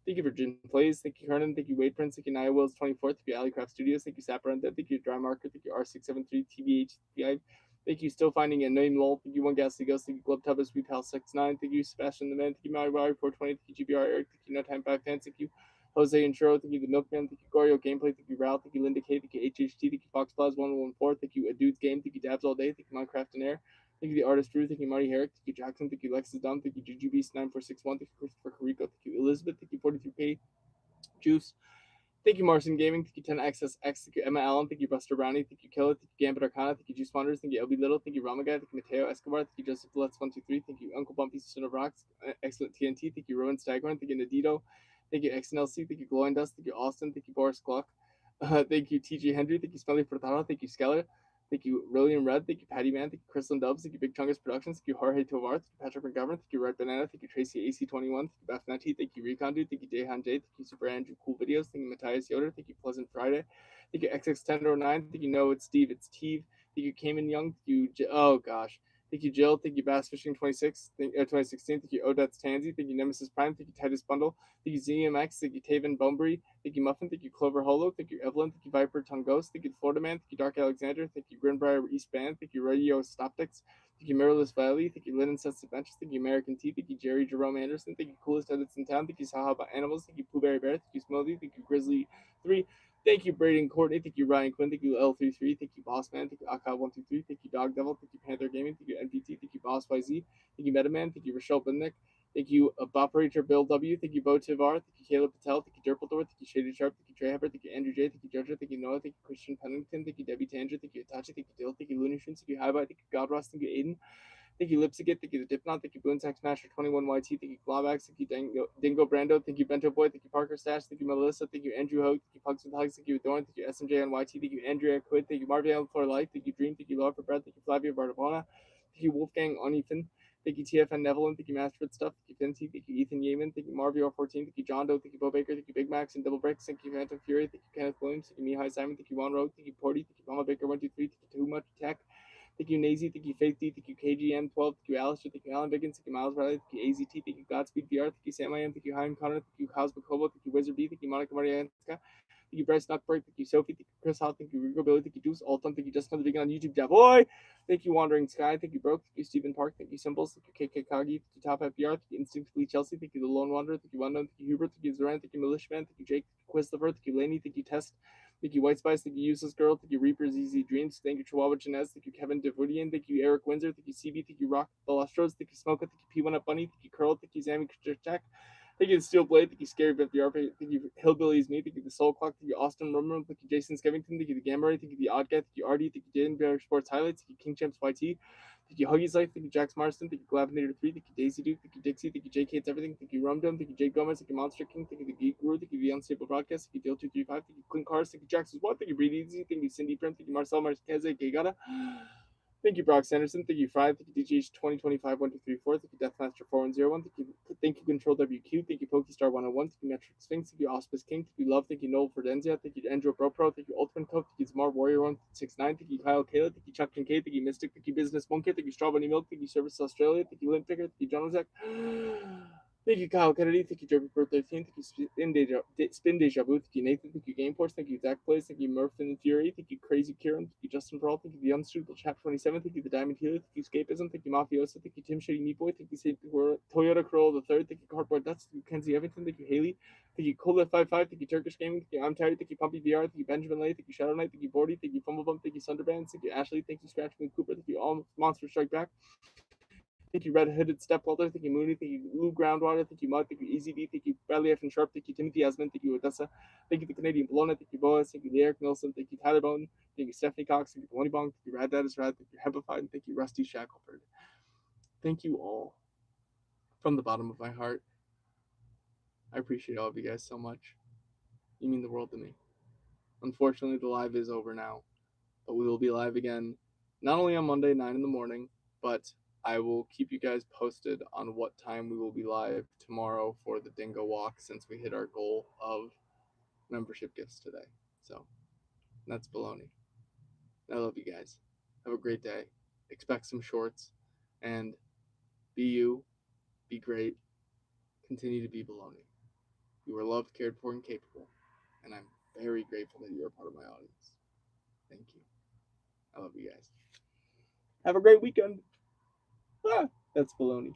Thank you, Virgin Plays. Thank you, Hernan. Thank you, Wade Prince. Thank you, Nia Wills 24. Thank you, Alleycraft Studios. Thank you, Sapper Undead. Thank you, Dry Marker. Thank you, R673 TBH. Thank you, Still Finding a Name Lol. Thank you, One Ghastly Ghost. Thank you, Glove Tubba, Sweet Pal 69. Thank you, Sebastian the Man. Thank you, Mario 420. Thank you, GBR Eric. Thank you, No Time 5 Fans. Thank you, Jose Intro. Thank you, The Milkman. Thank you, Gorio Gameplay. Thank you, Ral. Thank you, Linda K. Thank you, HHT. Thank you, Fox Plaza 114. Thank you, A Dude's Game. Thank you, Dabs All Day. Thank you, Minecraft and Air. Thank you, The Artist Drew. Thank you, Marty Herrick. Thank you, Jackson. Thank you, Lexus Dumb. Thank you, Juju Beast 9461. Thank you, Christopher Carico. Thank you, Elizabeth. Thank you, 43K Juice. Thank you, Martian Gaming. Thank you, 10XSX. Thank you, Emma Allen. Thank you, Buster Brownie. Thank you, Killer. Thank you, Gambit Arcana. Thank you, Juice Wonders. Thank you, LB Little. Thank you, Ramagai. Thank you, Mateo Escobar. Thank you, Joseph Deluxe 123. Thank you, Uncle Bumpy, Son of Rocks. Excellent TNT. Thank you, Rowan Staghorn. Thank you, Nadito. Thank you, XNLC. Thank you, Glowing Dust. Thank you, Austin. Thank you, Boris Glock. Thank you, TG Hendry. Thank you, Smelly Furtado. Thank you, Skeller. Thank you, William Red. Thank you, Patty Man. Thank you, Crystal Dubs. Thank you, Big Chungus Productions. Thank you, Jorge Tovar. Thank you, Patrick McGovern. Thank you, Red Banana. Thank you, Tracy AC21. Thank you, Beth Nutty. Thank you, Recon Dude. Thank you, Dehan J. Thank you, Super Andrew Cool Videos. Thank you, Matthias Yoder. Thank you, Pleasant Friday. Thank you, XX1009. Thank you, No, it's Steve. It's Steve. Thank you, Cayman Young. Thank you, oh gosh. Thank you, Jill. Thank you, Bass Fishing 2016. Thank you, Odette's Tansy. Thank you, Nemesis Prime. Thank you, Titus Bundle. Thank you, ZMX. Thank you, Taven Bombury. Thank you, Muffin. Thank you, Clover Holo. Thank you, Evelyn. Thank you, Viper Tongue Ghost. Thank you, Florida Man. Thank you, Dark Alexander. Thank you, Grinbriar East Band. Thank you, Radio Stoptics. Thank you, Mirrorless Valley. Thank you, Linen Sets Adventures. Thank you, American Tea. Thank you, Jerry Jerome Anderson. Thank you, Coolest Edits in Town. Thank you, Saha About Animals. Thank you, Pooh Bear Bear. Thank you, Smoothie. Thank you, Grizzly 3. Thank you, Braden Courtney. Thank you, Ryan Quinn. Thank you, L33. Thank you, Bossman. Thank you, Aka123. Thank you, Dog Devil. Thank you, Panther Gaming. Thank you, NPT. Thank you, Boss YZ. Thank you, Metaman. Thank you, Rochelle Binnick. Thank you, Operator Bill W. Thank you, Bo Tivar. Thank you, Caleb Patel. Thank you, Durpledor. Thank you, Shady Sharp. Thank you, Trey Hubbard. Thank you, Andrew J. Thank you, Georgia. Thank you, Noah. Thank you, Christian Pennington. Thank you, Debbie Tanger. Thank you, Itachi. Thank you, Dill. Thank you, Looney Tunes. Thank you, Highbite. Thank you, Godross. Thank you, Aiden. Thank you, Lipsigit. Thank you, The Dipnot. Thank you, Boonsack Smasher 21YT. Thank you, Glawbax. Thank you, Dingo Brando. Thank you, Bento Boy. Thank you, Parker Stash. Thank you, Melissa. Thank you, Andrew Hogue. Thank you, Pugs with Hugs. Thank you, Thorn. Thank you, SMJ on YT. Thank you, Andrea Quid. Thank you, Marvin for Life. Thank you, Dream. Thank you, Love for Breath. Thank you, Flavia Bardavona. Thank you, Wolfgang Onifin. Thank you, TFN Nevelin. Thank you, Masterford Stuff. Thank you, Fenty. Thank you, Ethan Yeaman. Thank you, Marvio14. Thank you, John Doe. Thank you, Bo Baker. Thank you, Big Max and Double Bricks. Thank you, Phantom Fury. Thank you, Kenneth Williams. Thank you, Mihai Simon. Thank you, Juan Rogue. Thank you, Porty. Thank you, Mama Baker 123. Thank you, Too Much Tech. Thank you, Nazy. Thank you, Faith D. Thank you, KGM12. Thank you, Alistair. Thank you, Alan Biggins. Thank you, Miles Riley. Thank you, AZT. Thank you, Godspeed VR. Thank you, Sam I Am. Thank you, Haim Connor. Thank you, Cosmic Hobo. Thank you, Wizard B. Thank you, Monica Marianska. Thank you, Bryce Nuckberg. Thank you, Sophie. Thank you, Chris Hall. Thank you, Rigo Billy. Thank you, Deuce Alton. Thank you, Justin Vegan on YouTube. Jeff Boy. Thank you, Wandering Sky. Thank you, Broke. Thank you, Stephen Park. Thank you, Symbols. Thank you, KK Kagi. Thank you, Top FBR. Thank you, Instinctively Chelsea. Thank you, The Lone Wanderer. Thank you, Unknown. Thank you, Hubert. Thank you, Zoran. Thank you, Militiaman. Thank you, Jake. Thank you, Quizliver. Thank you, Laney. Thank you, Test. Thank you, White Spice. Thank you, Useless Girl. Thank you, Reaper's Easy Dreams. Thank you, Chihuahua Janez. Thank you, Kevin Devudian. Thank you, Eric Windsor. Thank you, CB. Thank you, Rock Balastros. Thank you, Smoka. Thank you, P1 Up Bunny. Thank you, Curl. Thank you, Zammy Jack. Thank you, Steel Blade. Thank you, Scary Bit VR. Thank you, Hillbilly's Me. Thank you, The Soul Clock. Thank you, Austin Rumrum. Thank you, Jason Skevington. Thank you, The Gamma Ray. Thank you, The Odd Guy. Thank you, Artie. Thank you, Jaden Bear Sports Highlights. Thank you, King Champs YT. Thank you, Huggies Life. Thank you, Jax Marston. Thank you, Glavinator 3. Thank you, Daisy Duke. Thank you, Dixie. Thank you, JK It's Everything. Thank you, Rumdum. Thank you, Jay Gomez. Thank you, Monster King. Thank you, The Geek Guru. Thank you, The Unstable Broadcast. Thank you, Dale235. Thank you, Clint Cars. Thank you, Jackson's One. Thank you, Breed Easy. Thank you, Cindy Prim. Thank you, Marcel Marquez. Gata. Thank you, Brock Sanderson. Thank you, Fried. Thank you, DGH 2025 1234. Thank you, Deathmaster 4101. Thank you, Control WQ. Thank you, Pokestar 101. Thank you, Metric Sphinx. Thank you, Auspice King. Thank you, Love. Thank you, Noel Ferdenzia. Thank you, Andrew Pro. Thank you, Ultimate Coke. Thank you, Smart Warrior 169. Thank you, Kyle Kayla. Thank you, Chuck Kincaid. Thank you, Mystic. Thank you, Business Monkey. Thank you, Strawberry Milk. Thank you, Service Australia. Thank you, Limp Picker. Thank you, John Ozek. Thank you, Kyle Kennedy. Thank you, Jeremy Bird 13. Thank you, Spin Deja Vu. Thank you, Nathan. Thank you, Game Force. Thank you, Zach Plays. Thank you, Murphin Fury. Thank you, Crazy Kieran. Thank you, Justin Pearl. Thank you, The Unsuitable Chap 27. Thank you, The Diamond Healer. Thank you, Escapism. Thank you, Mafioso. Thank you, Tim Shady Meat Boy. Thank you, Toyota Corolla the Third. Thank you, Cardboard Nuts. Thank you, Kenzie Evington. Thank you, Haley. Thank you, Cola55. Thank you, Turkish Gaming. Thank you, I'm Tired. Thank you, Pumpy VR. Thank you, Benjamin Lay. Thank you, Shadow Knight. Thank you, Bordy. Thank you, Fumblebump. Thank you, Sunderbands. Thank you, Ashley. Thank you, Scratchman Cooper. Thank you, All Monster Strike Back. Thank you, Red Hooded Stepwelder. Thank you, Mooney. Thank you, Lou Groundwater. Thank you, Mud. Thank you, Easy D. Thank you, Bradley F. and Sharp. Thank you, Timothy Asman. Thank you, Odessa. Thank you, the Canadian Bologna. Thank you, Boas. Thank you, Eric Nilsson. Thank you, Tyler Bone. Thank you, Stephanie Cox. Thank you, Lonnie Bong. Thank you, Rad Dad is Rad. Thank you, Hempified. And thank you, Rusty Shackelford. Thank you all from the bottom of my heart. I appreciate all of you guys so much. You mean the world to me. Unfortunately, the live is over now, but we will be live again, not only on Monday, 9 in the morning, but I will keep you guys posted on what time we will be live tomorrow for the Dingo Walk, since we hit our goal of membership gifts today. So that's baloney. I love you guys. Have a great day. Expect some shorts, and be you, be great, continue to be baloney. You are loved, cared for, and capable, and I'm very grateful that you're a part of my audience. Thank you. I love you guys. Have a great weekend. That's baloney.